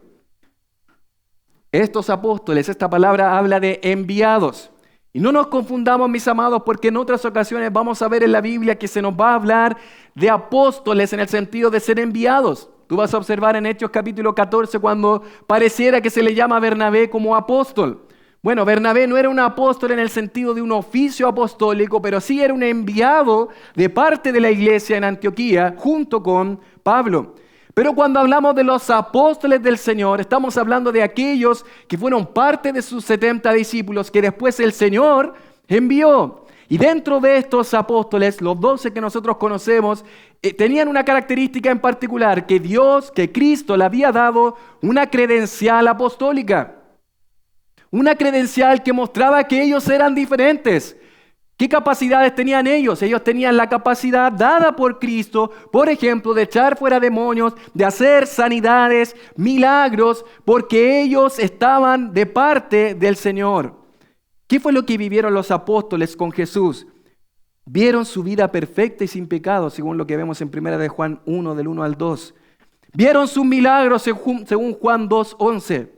A: Estos apóstoles, esta palabra habla de enviados. Y no nos confundamos, mis amados, porque en otras ocasiones vamos a ver en la Biblia que se nos va a hablar de apóstoles en el sentido de ser enviados. Tú vas a observar en Hechos capítulo 14 cuando pareciera que se le llama a Bernabé como apóstol. Bueno, Bernabé no era un apóstol en el sentido de un oficio apostólico, pero sí era un enviado de parte de la iglesia en Antioquía junto con Pablo. Pero cuando hablamos de los apóstoles del Señor, estamos hablando de aquellos que fueron parte de sus 70 discípulos que después el Señor envió. Y dentro de estos apóstoles, los 12 que nosotros conocemos, tenían una característica en particular, que Cristo le había dado una credencial apostólica. Una credencial que mostraba que ellos eran diferentes. ¿Qué capacidades tenían ellos? Ellos tenían la capacidad dada por Cristo, por ejemplo, de echar fuera demonios, de hacer sanidades, milagros, porque ellos estaban de parte del Señor. ¿Qué fue lo que vivieron los apóstoles con Jesús? Vieron su vida perfecta y sin pecado, según lo que vemos en 1 de Juan 1, del 1 al 2. Vieron sus milagros, según Juan 2:11.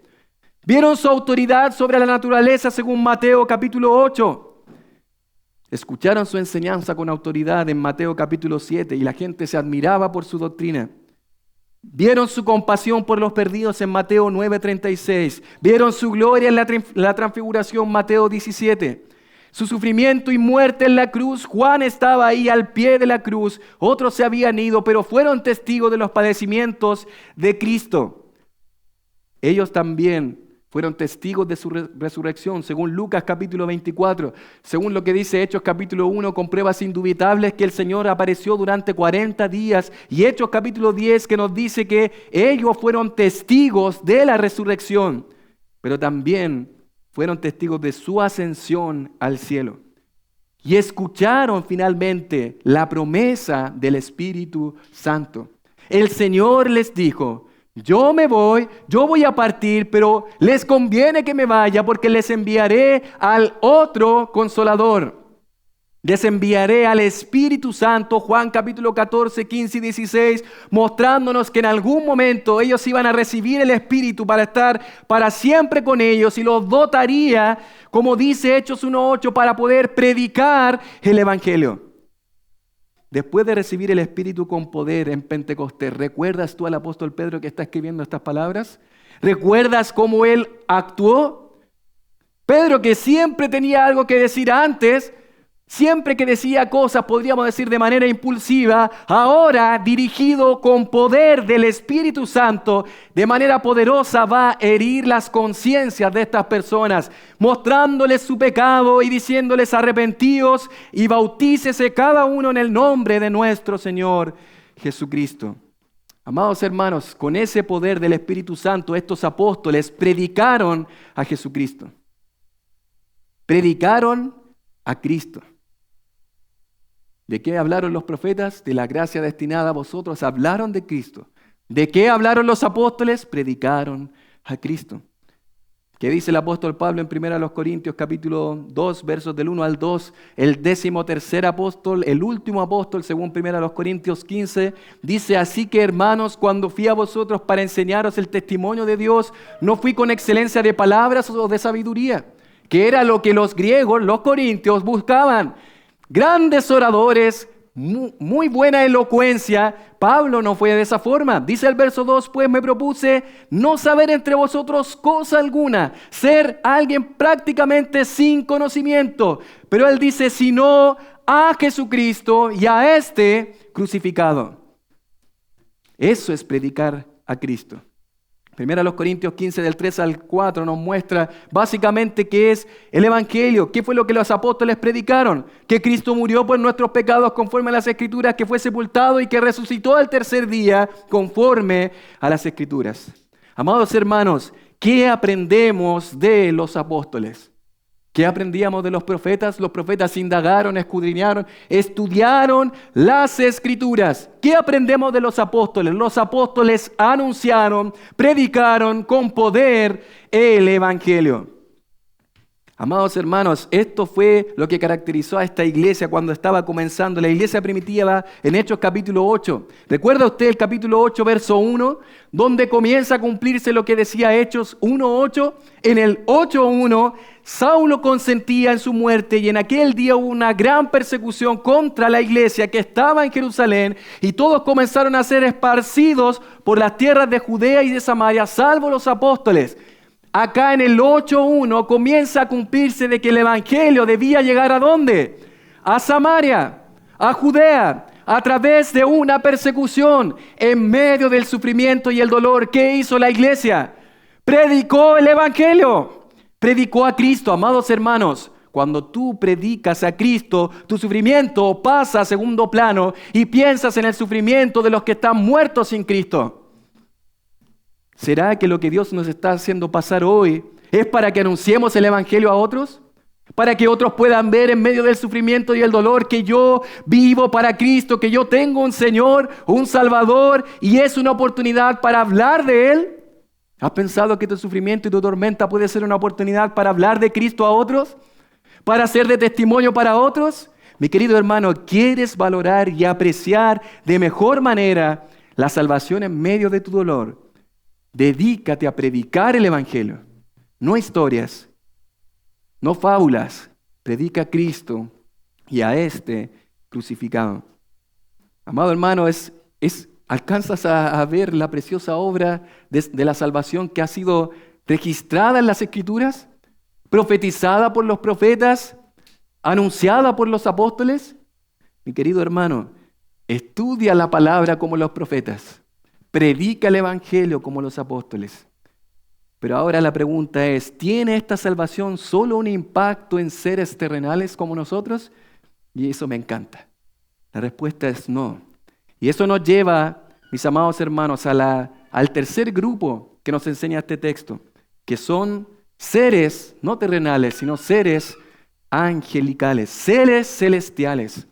A: Vieron su autoridad sobre la naturaleza, según Mateo capítulo 8. Escucharon su enseñanza con autoridad en Mateo capítulo 7 y la gente se admiraba por su doctrina. Vieron su compasión por los perdidos en Mateo 9:36. Vieron su gloria en la transfiguración, Mateo 17. Su sufrimiento y muerte en la cruz, Juan estaba ahí al pie de la cruz. Otros se habían ido, pero fueron testigos de los padecimientos de Cristo. Ellos también Fueron testigos de su resurrección, según Lucas capítulo 24. Según lo que dice Hechos capítulo 1, con pruebas indubitables que el Señor apareció durante 40 días. Y Hechos capítulo 10 que nos dice que ellos fueron testigos de la resurrección, pero también fueron testigos de su ascensión al cielo. Y escucharon finalmente la promesa del Espíritu Santo. El Señor les dijo: yo voy a partir, pero les conviene que me vaya porque les enviaré al otro Consolador. Les enviaré al Espíritu Santo, Juan capítulo 14, 15 y 16, mostrándonos que en algún momento ellos iban a recibir el Espíritu para estar para siempre con ellos y los dotaría, como dice Hechos 1:8, para poder predicar el Evangelio. Después de recibir el Espíritu con poder en Pentecostés, ¿recuerdas tú al apóstol Pedro que está escribiendo estas palabras? ¿Recuerdas cómo él actuó? Pedro, que siempre tenía algo que decir antes, siempre que decía cosas, podríamos decir de manera impulsiva, ahora dirigido con poder del Espíritu Santo, de manera poderosa va a herir las conciencias de estas personas, mostrándoles su pecado y diciéndoles: arrepentíos y bautícese cada uno en el nombre de nuestro Señor Jesucristo. Amados hermanos, con ese poder del Espíritu Santo, estos apóstoles predicaron a Jesucristo. Predicaron a Cristo. ¿De qué hablaron los profetas? De la gracia destinada a vosotros. Hablaron de Cristo. ¿De qué hablaron los apóstoles? Predicaron a Cristo. ¿Qué dice el apóstol Pablo en 1 Corintios capítulo 2, versos del 1 al 2? El 13º apóstol, el último apóstol, según 1 Corintios 15, dice: así que, hermanos, cuando fui a vosotros para enseñaros el testimonio de Dios, no fui con excelencia de palabras o de sabiduría, que era lo que los griegos, los corintios, buscaban. Grandes oradores, muy buena elocuencia. Pablo no fue de esa forma. Dice el verso 2, pues me propuse no saber entre vosotros cosa alguna, ser alguien prácticamente sin conocimiento. Pero él dice: sino a Jesucristo y a este crucificado. Eso es predicar a Cristo. 1 Corintios 15 del 3 al 4 nos muestra básicamente qué es el Evangelio, qué fue lo que los apóstoles predicaron, que Cristo murió por nuestros pecados conforme a las Escrituras, que fue sepultado y que resucitó al tercer día conforme a las Escrituras. Amados hermanos, ¿qué aprendemos de los apóstoles? ¿Qué aprendíamos de los profetas? Los profetas indagaron, escudriñaron, estudiaron las Escrituras. ¿Qué aprendemos de los apóstoles? Los apóstoles anunciaron, predicaron con poder el Evangelio. Amados hermanos, esto fue lo que caracterizó a esta iglesia cuando estaba comenzando, la iglesia primitiva, en Hechos capítulo 8. ¿Recuerda usted el capítulo 8, verso 1? Donde comienza a cumplirse lo que decía Hechos 1:8. En el 8:1, Saulo consentía en su muerte y en aquel día hubo una gran persecución contra la iglesia que estaba en Jerusalén y todos comenzaron a ser esparcidos por las tierras de Judea y de Samaria, salvo los apóstoles. Acá en el 8:1 comienza a cumplirse de que el Evangelio debía llegar ¿a dónde? A Samaria, a Judea, a través de una persecución, en medio del sufrimiento y el dolor. ¿Qué hizo la iglesia? Predicó el Evangelio, predicó a Cristo. Amados hermanos, cuando tú predicas a Cristo, tu sufrimiento pasa a segundo plano y piensas en el sufrimiento de los que están muertos sin Cristo. ¿Será que lo que Dios nos está haciendo pasar hoy es para que anunciemos el Evangelio a otros? Para que otros puedan ver en medio del sufrimiento y el dolor que yo vivo para Cristo, que yo tengo un Señor, un Salvador, y es una oportunidad para hablar de Él. ¿Has pensado que tu sufrimiento y tu tormenta puede ser una oportunidad para hablar de Cristo a otros? ¿Para ser de testimonio para otros? Mi querido hermano, ¿quieres valorar y apreciar de mejor manera la salvación en medio de tu dolor? Dedícate a predicar el Evangelio, no historias, no fábulas. Predica a Cristo y a este crucificado. Amado hermano, alcanzas a ver la preciosa obra de la salvación que ha sido registrada en las Escrituras, profetizada por los profetas, anunciada por los apóstoles. Mi querido hermano, estudia la palabra como los profetas. Predica el Evangelio como los apóstoles. Pero ahora la pregunta es, ¿tiene esta salvación solo un impacto en seres terrenales como nosotros? Y eso me encanta. La respuesta es no. Y eso nos lleva, mis amados hermanos, al tercer grupo que nos enseña este texto, que son seres no terrenales, sino seres angelicales, seres celestiales.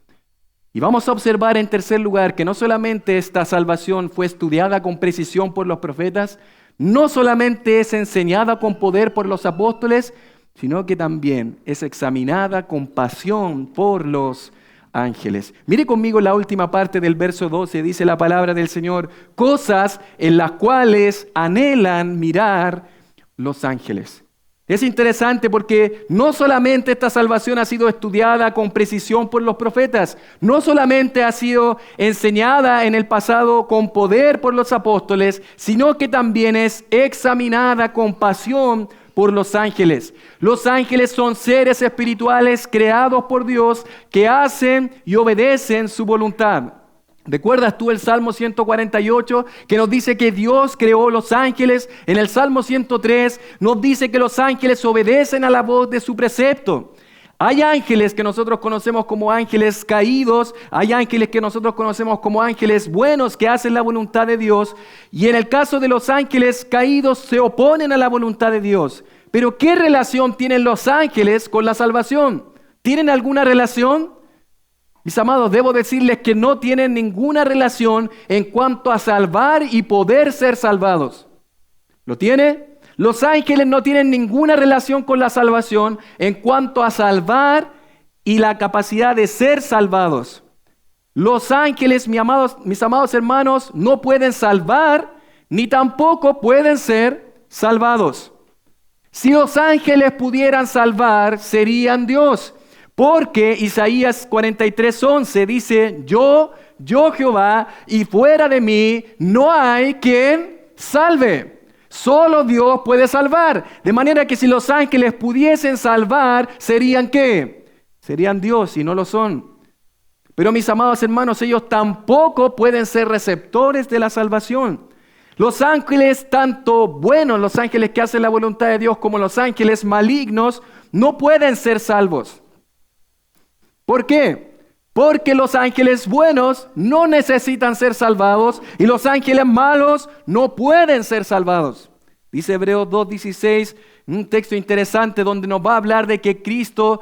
A: Y vamos a observar en tercer lugar que no solamente esta salvación fue estudiada con precisión por los profetas, no solamente es enseñada con poder por los apóstoles, sino que también es examinada con pasión por los ángeles. Mire conmigo la última parte del verso 12, dice la palabra del Señor, cosas en las cuales anhelan mirar los ángeles. Es interesante porque no solamente esta salvación ha sido estudiada con precisión por los profetas, no solamente ha sido enseñada en el pasado con poder por los apóstoles, sino que también es examinada con pasión por los ángeles. Los ángeles son seres espirituales creados por Dios que hacen y obedecen su voluntad. ¿Recuerdas tú el Salmo 148 que nos dice que Dios creó los ángeles? En el Salmo 103 nos dice que los ángeles obedecen a la voz de su precepto. Hay ángeles que nosotros conocemos como ángeles caídos, hay ángeles que nosotros conocemos como ángeles buenos que hacen la voluntad de Dios. Y en el caso de los ángeles caídos se oponen a la voluntad de Dios. Pero ¿qué relación tienen los ángeles con la salvación? ¿Tienen alguna relación? Mis amados, debo decirles que no tienen ninguna relación en cuanto a salvar y poder ser salvados. ¿Lo tiene? Los ángeles no tienen ninguna relación con la salvación en cuanto a salvar y la capacidad de ser salvados. Los ángeles, mis amados hermanos, no pueden salvar ni tampoco pueden ser salvados. Si los ángeles pudieran salvar, serían Dios. Porque Isaías 43:11 dice, yo Jehová, y fuera de mí no hay quien salve. Solo Dios puede salvar. De manera que si los ángeles pudiesen salvar, ¿serían qué? Serían Dios y no lo son. Pero mis amados hermanos, ellos tampoco pueden ser receptores de la salvación. Los ángeles, tanto buenos, los ángeles que hacen la voluntad de Dios, como los ángeles malignos, no pueden ser salvos. ¿Por qué? Porque los ángeles buenos no necesitan ser salvados y los ángeles malos no pueden ser salvados. Dice Hebreos 2:16, un texto interesante donde nos va a hablar de que Cristo,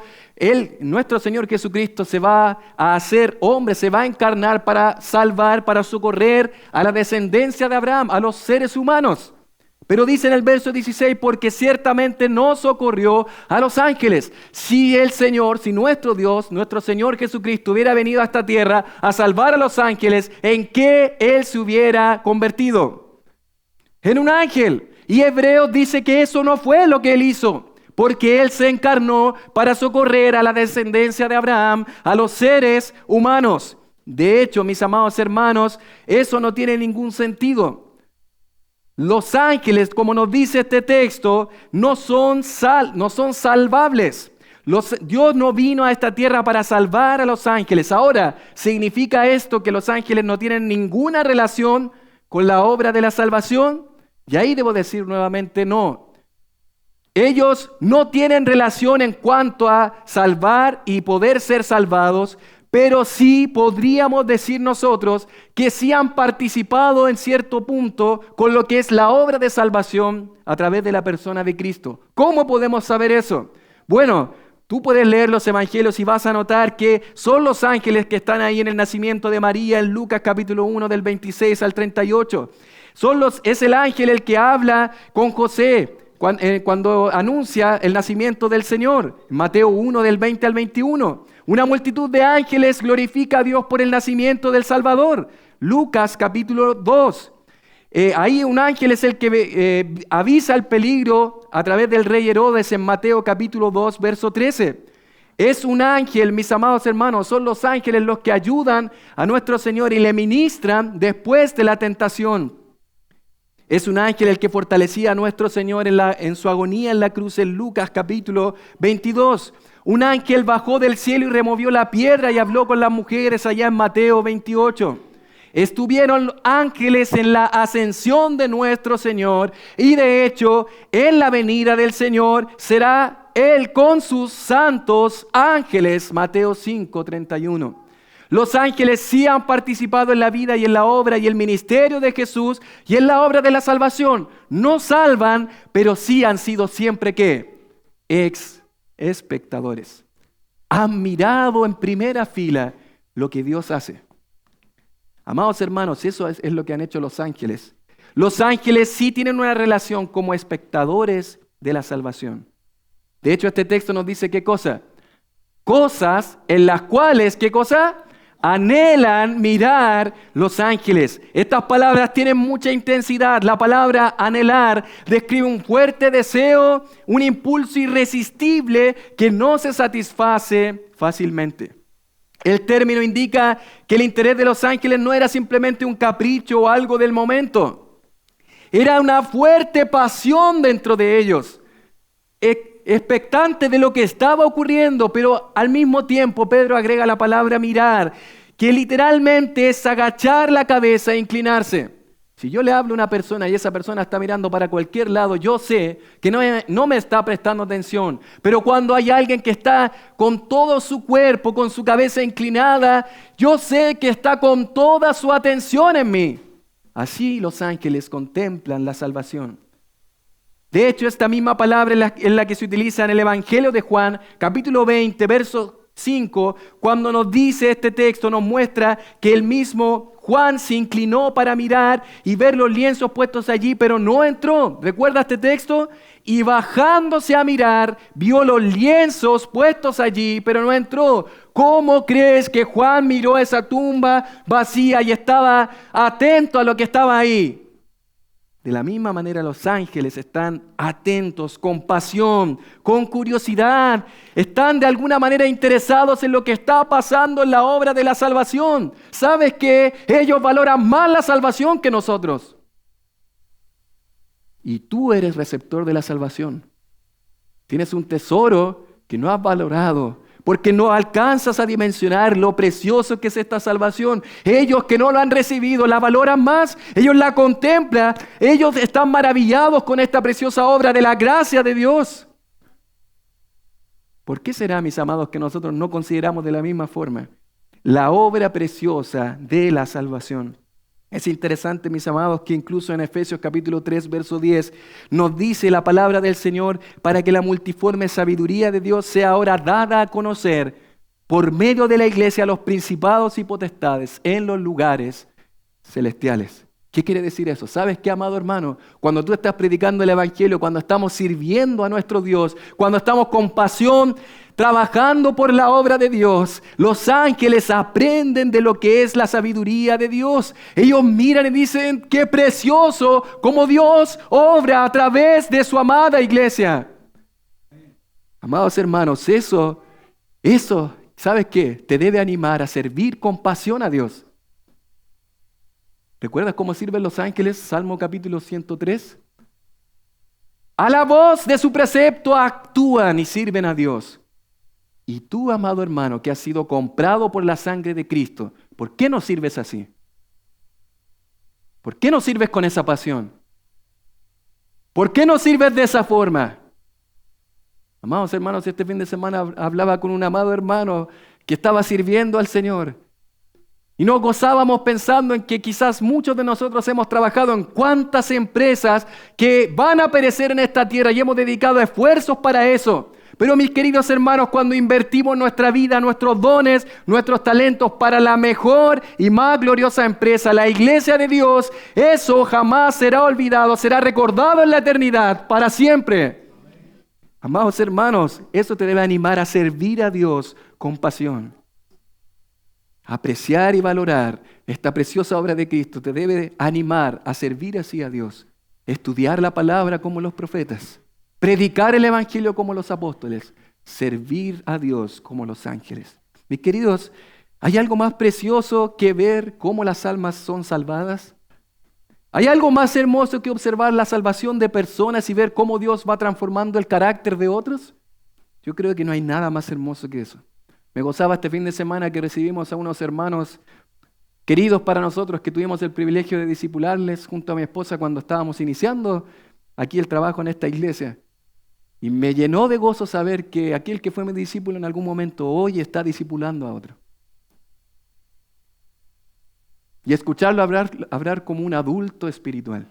A: nuestro Señor Jesucristo, se va a hacer hombre, se va a encarnar para salvar, para socorrer a la descendencia de Abraham, a los seres humanos. Pero dice en el verso 16, porque ciertamente no socorrió a los ángeles. Si el Señor, si nuestro Dios, nuestro Señor Jesucristo hubiera venido a esta tierra a salvar a los ángeles, ¿en qué Él se hubiera convertido? En un ángel. Y Hebreos dice que eso no fue lo que Él hizo, porque Él se encarnó para socorrer a la descendencia de Abraham, a los seres humanos. De hecho, mis amados hermanos, eso no tiene ningún sentido. Los ángeles, como nos dice este texto, no son salvables. Dios no vino a esta tierra para salvar a los ángeles. Ahora, ¿significa esto que los ángeles no tienen ninguna relación con la obra de la salvación? Y ahí debo decir nuevamente no. Ellos no tienen relación en cuanto a salvar y poder ser salvados, pero sí podríamos decir nosotros que sí han participado en cierto punto con lo que es la obra de salvación a través de la persona de Cristo. ¿Cómo podemos saber eso? Bueno, tú puedes leer los evangelios y vas a notar que son los ángeles que están ahí en el nacimiento de María en Lucas capítulo 1 del 26 al 38. Es el ángel el que habla con José cuando anuncia el nacimiento del Señor. Mateo 1 del 20 al 21. Una multitud de ángeles glorifica a Dios por el nacimiento del Salvador. Lucas capítulo 2. Ahí un ángel es el que avisa el peligro a través del rey Herodes en Mateo capítulo 2, verso 13. Es un ángel, mis amados hermanos, son los ángeles los que ayudan a nuestro Señor y le ministran después de la tentación. Es un ángel el que fortalecía a nuestro Señor en su agonía en la cruz en Lucas capítulo 22. Un ángel bajó del cielo y removió la piedra y habló con las mujeres allá en Mateo 28. Estuvieron ángeles en la ascensión de nuestro Señor y de hecho en la venida del Señor será Él con sus santos ángeles. Mateo 5:31. Los ángeles sí han participado en la vida y en la obra y el ministerio de Jesús y en la obra de la salvación. No salvan, pero sí han sido siempre ¿qué? Espectadores. Han mirado en primera fila lo que Dios hace. Amados hermanos, eso es lo que han hecho los ángeles. Los ángeles sí tienen una relación como espectadores de la salvación. De hecho, este texto nos dice ¿qué cosa? Cosas en las cuales, ¿qué cosa? Anhelan mirar los ángeles. Estas palabras tienen mucha intensidad. La palabra anhelar describe un fuerte deseo, un impulso irresistible que no se satisface fácilmente. El término indica que el interés de los ángeles no era simplemente un capricho o algo del momento. Era una fuerte pasión dentro de ellos, expectante de lo que estaba ocurriendo, pero al mismo tiempo Pedro agrega la palabra mirar, que literalmente es agachar la cabeza e inclinarse. Si yo le hablo a una persona y esa persona está mirando para cualquier lado, yo sé que no me está prestando atención. Pero cuando hay alguien que está con todo su cuerpo, con su cabeza inclinada, yo sé que está con toda su atención en mí. Así los ángeles contemplan la salvación. De hecho, esta misma palabra es la que se utiliza en el Evangelio de Juan, capítulo 20, verso 5, cuando nos dice este texto, nos muestra que el mismo Juan se inclinó para mirar y ver los lienzos puestos allí, pero no entró. ¿Recuerda este texto? Y bajándose a mirar, vio los lienzos puestos allí, pero no entró. ¿Cómo crees que Juan miró esa tumba vacía y estaba atento a lo que estaba ahí? De la misma manera los ángeles están atentos, con pasión, con curiosidad. Están de alguna manera interesados en lo que está pasando en la obra de la salvación. ¿Sabes qué? Ellos valoran más la salvación que nosotros. Y tú eres receptor de la salvación. Tienes un tesoro que no has valorado, porque no alcanzas a dimensionar lo precioso que es esta salvación. Ellos que no lo han recibido la valoran más, ellos la contemplan, ellos están maravillados con esta preciosa obra de la gracia de Dios. ¿Por qué será, mis amados, que nosotros no consideramos de la misma forma la obra preciosa de la salvación? Es interesante, mis amados, que incluso en Efesios capítulo 3, verso 10, nos dice la palabra del Señor para que la multiforme sabiduría de Dios sea ahora dada a conocer por medio de la iglesia a los principados y potestades en los lugares celestiales. ¿Qué quiere decir eso? ¿Sabes qué, amado hermano? Cuando tú estás predicando el Evangelio, cuando estamos sirviendo a nuestro Dios, cuando estamos con pasión, trabajando por la obra de Dios, los ángeles aprenden de lo que es la sabiduría de Dios. Ellos miran y dicen, qué precioso como Dios obra a través de su amada iglesia. Amados hermanos, eso, ¿sabes qué? Te debe animar a servir con pasión a Dios. ¿Recuerdas cómo sirven los ángeles? Salmo capítulo 103. A la voz de su precepto actúan y sirven a Dios. Y tú, amado hermano, que has sido comprado por la sangre de Cristo, ¿por qué no sirves así? ¿Por qué no sirves con esa pasión? ¿Por qué no sirves de esa forma? Amados hermanos, este fin de semana hablaba con un amado hermano que estaba sirviendo al Señor. Y nos gozábamos pensando en que quizás muchos de nosotros hemos trabajado en cuántas empresas que van a perecer en esta tierra y hemos dedicado esfuerzos para eso. Pero mis queridos hermanos, cuando invertimos nuestra vida, nuestros dones, nuestros talentos para la mejor y más gloriosa empresa, la iglesia de Dios, eso jamás será olvidado, será recordado en la eternidad para siempre. Amados hermanos, eso te debe animar a servir a Dios con pasión. Apreciar y valorar esta preciosa obra de Cristo te debe animar a servir así a Dios. Estudiar la palabra como los profetas. Predicar el Evangelio como los apóstoles. Servir a Dios como los ángeles. Mis queridos, ¿hay algo más precioso que ver cómo las almas son salvadas? ¿Hay algo más hermoso que observar la salvación de personas y ver cómo Dios va transformando el carácter de otros? Yo creo que no hay nada más hermoso que eso. Me gozaba este fin de semana que recibimos a unos hermanos queridos para nosotros que tuvimos el privilegio de discipularles junto a mi esposa cuando estábamos iniciando aquí el trabajo en esta iglesia. Y me llenó de gozo saber que aquel que fue mi discípulo en algún momento hoy está discipulando a otro. Y escucharlo hablar como un adulto espiritual.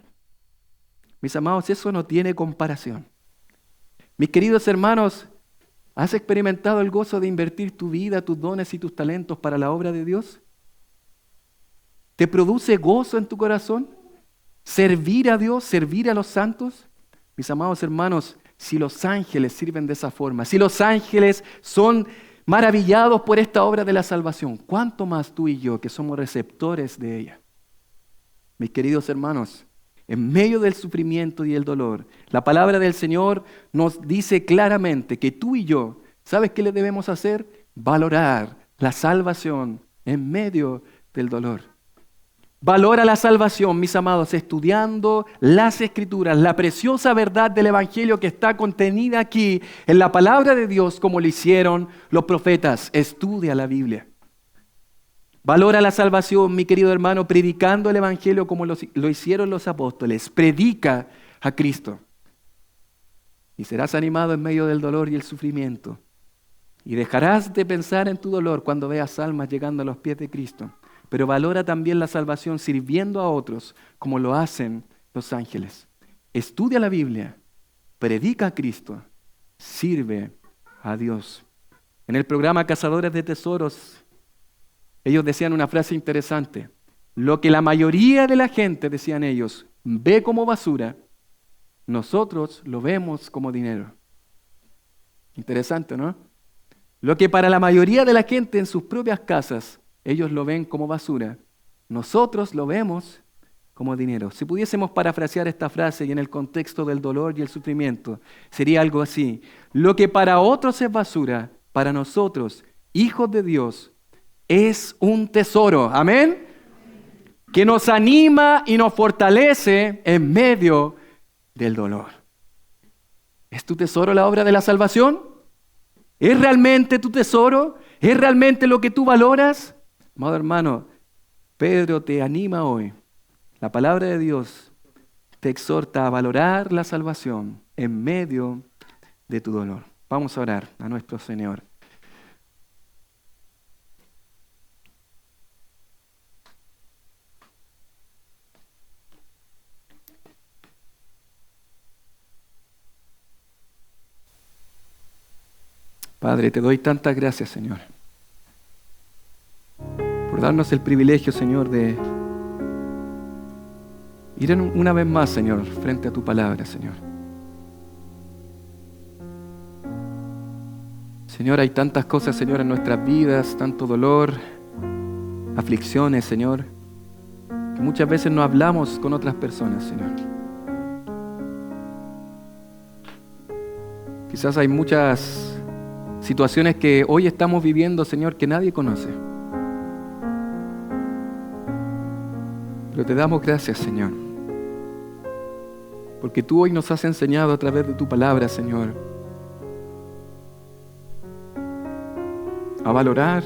A: Mis amados, eso no tiene comparación. Mis queridos hermanos, ¿has experimentado el gozo de invertir tu vida, tus dones y tus talentos para la obra de Dios? ¿Te produce gozo en tu corazón? ¿Servir a Dios, servir a los santos? Mis amados hermanos, si los ángeles sirven de esa forma, si los ángeles son maravillados por esta obra de la salvación, ¿cuánto más tú y yo que somos receptores de ella? Mis queridos hermanos, en medio del sufrimiento y el dolor, la palabra del Señor nos dice claramente que tú y yo, ¿sabes qué le debemos hacer? Valorar la salvación en medio del dolor. Valora la salvación, mis amados, estudiando las Escrituras, la preciosa verdad del Evangelio que está contenida aquí en la palabra de Dios como lo hicieron los profetas. Estudia la Biblia. Valora la salvación, mi querido hermano, predicando el Evangelio como lo hicieron los apóstoles. Predica a Cristo. Y serás animado en medio del dolor y el sufrimiento. Y dejarás de pensar en tu dolor cuando veas almas llegando a los pies de Cristo. Pero valora también la salvación sirviendo a otros como lo hacen los ángeles. Estudia la Biblia, predica a Cristo, sirve a Dios. En el programa Cazadores de Tesoros, ellos decían una frase interesante. Lo que la mayoría de la gente, decían ellos, ve como basura, nosotros lo vemos como dinero. Interesante, ¿no? Lo que para la mayoría de la gente en sus propias casas, ellos lo ven como basura, nosotros lo vemos como dinero. Si pudiésemos parafrasear esta frase y en el contexto del dolor y el sufrimiento, sería algo así. Lo que para otros es basura, para nosotros, hijos de Dios, es un tesoro. ¿Amén? Que nos anima y nos fortalece en medio del dolor. ¿Es tu tesoro la obra de la salvación? ¿Es realmente tu tesoro? ¿Es realmente lo que tú valoras? Amado hermano, Pedro te anima hoy. La palabra de Dios te exhorta a valorar la salvación en medio de tu dolor. Vamos a orar a nuestro Señor. Padre, te doy tantas gracias, Señor, por darnos el privilegio, Señor, de ir una vez más, Señor, frente a tu palabra, Señor. Señor, hay tantas cosas, Señor, en nuestras vidas, tanto dolor, aflicciones, Señor, que muchas veces no hablamos con otras personas, Señor. Quizás hay muchas situaciones que hoy estamos viviendo, Señor, que nadie conoce. Pero te damos gracias, Señor, porque tú hoy nos has enseñado a través de tu palabra, Señor, a valorar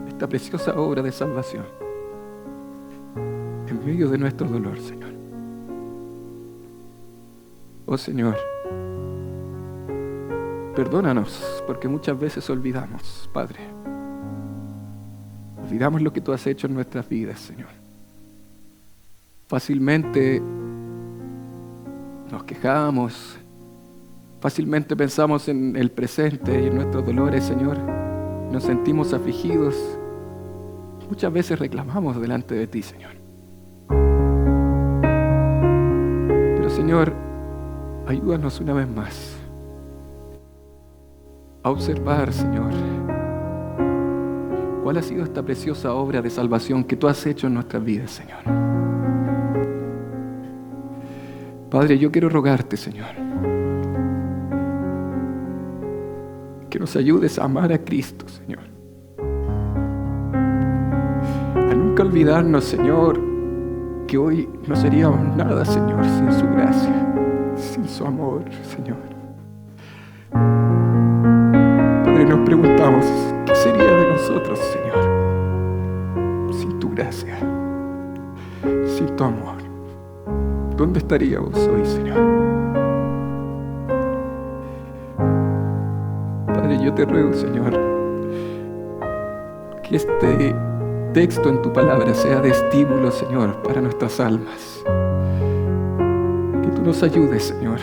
A: esta preciosa obra de salvación en medio de nuestro dolor, Señor. Oh, Señor, perdónanos, porque muchas veces olvidamos, Padre. Olvidamos lo que tú has hecho en nuestras vidas, Señor. Fácilmente nos quejamos, fácilmente pensamos en el presente y en nuestros dolores, Señor. Nos sentimos afligidos. Muchas veces reclamamos delante de ti, Señor. Pero, Señor, ayúdanos una vez más a observar, Señor, cuál ha sido esta preciosa obra de salvación que tú has hecho en nuestras vidas, Señor. Padre, yo quiero rogarte, Señor, que nos ayudes a amar a Cristo, Señor. A nunca olvidarnos, Señor, que hoy no seríamos nada, Señor, sin su gracia, sin su amor, Señor. Padre, nos preguntamos, ¿qué sería de nosotros, Señor, sin gracia, sin tu amor, ¿dónde estaríamos hoy, Señor? Padre, yo te ruego, Señor, que este texto en tu palabra sea de estímulo, Señor, para nuestras almas. Que tú nos ayudes, Señor,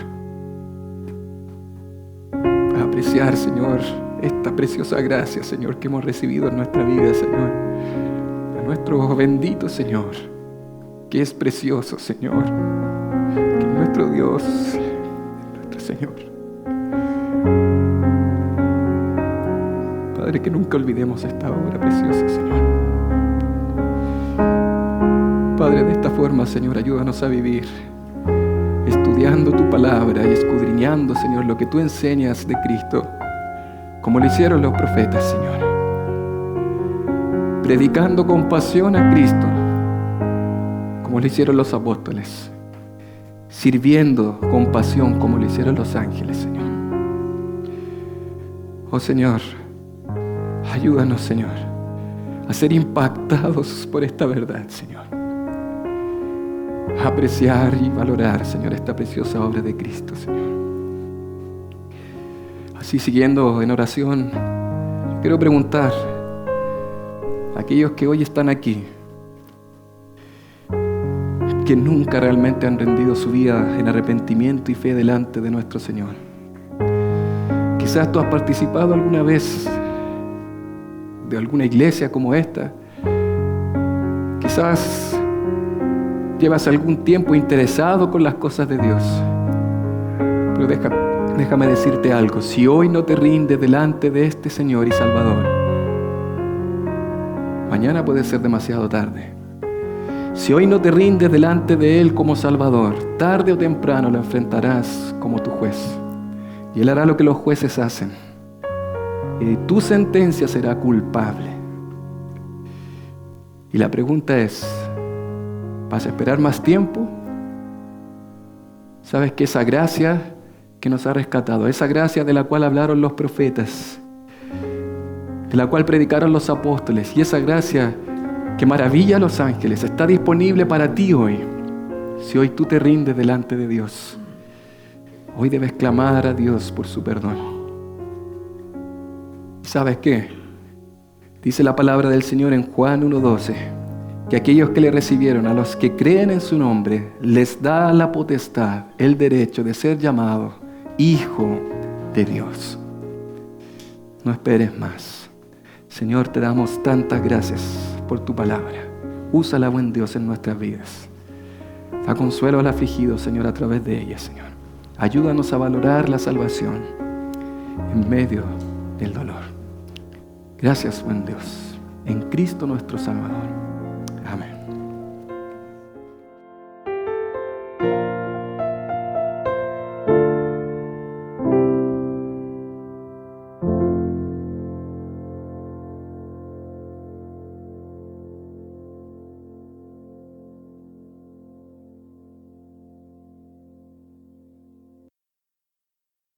A: a apreciar, Señor, esta preciosa gracia, Señor, que hemos recibido en nuestra vida, Señor. A nuestro bendito Señor, que es precioso, Señor, que es nuestro Dios, nuestro Señor. Padre, que nunca olvidemos esta obra preciosa, Señor. Padre, de esta forma, Señor, ayúdanos a vivir estudiando tu palabra y escudriñando, Señor, lo que tú enseñas de Cristo, como lo hicieron los profetas, Señor. Predicando con pasión a Cristo, como lo hicieron los apóstoles. Sirviendo con pasión, como lo hicieron los ángeles, Señor. Oh, Señor, ayúdanos, Señor, a ser impactados por esta verdad, Señor. A apreciar y valorar, Señor, esta preciosa obra de Cristo, Señor. Así, siguiendo en oración, yo quiero preguntar a aquellos que hoy están aquí, que nunca realmente han rendido su vida en arrepentimiento y fe delante de nuestro Señor. Quizás tú has participado alguna vez de alguna iglesia como esta. Quizás llevas algún tiempo interesado con las cosas de Dios. Pero déjame decirte algo. Si hoy no te rindes delante de este Señor y Salvador, mañana puede ser demasiado tarde. Si hoy no te rindes delante de Él como Salvador, tarde o temprano lo enfrentarás como tu juez. Y Él hará lo que los jueces hacen. Y tu sentencia será culpable. Y la pregunta es, ¿vas a esperar más tiempo? ¿Sabes que esa gracia que nos ha rescatado, esa gracia de la cual hablaron los profetas, de la cual predicaron los apóstoles, y esa gracia que maravilla a los ángeles, está disponible para ti hoy? Si hoy tú te rindes delante de Dios, hoy debes clamar a Dios por su perdón. ¿Sabes qué? Dice la palabra del Señor en Juan 1:12, que aquellos que le recibieron, a los que creen en su nombre, les da la potestad, el derecho de ser llamado Hijo de Dios. No esperes más. Señor, te damos tantas gracias por tu palabra. Úsala, buen Dios, en nuestras vidas. Da consuelo al afligido, Señor, a través de ella, Señor. Ayúdanos a valorar la salvación en medio del dolor. Gracias, buen Dios, en Cristo nuestro Salvador. Amén.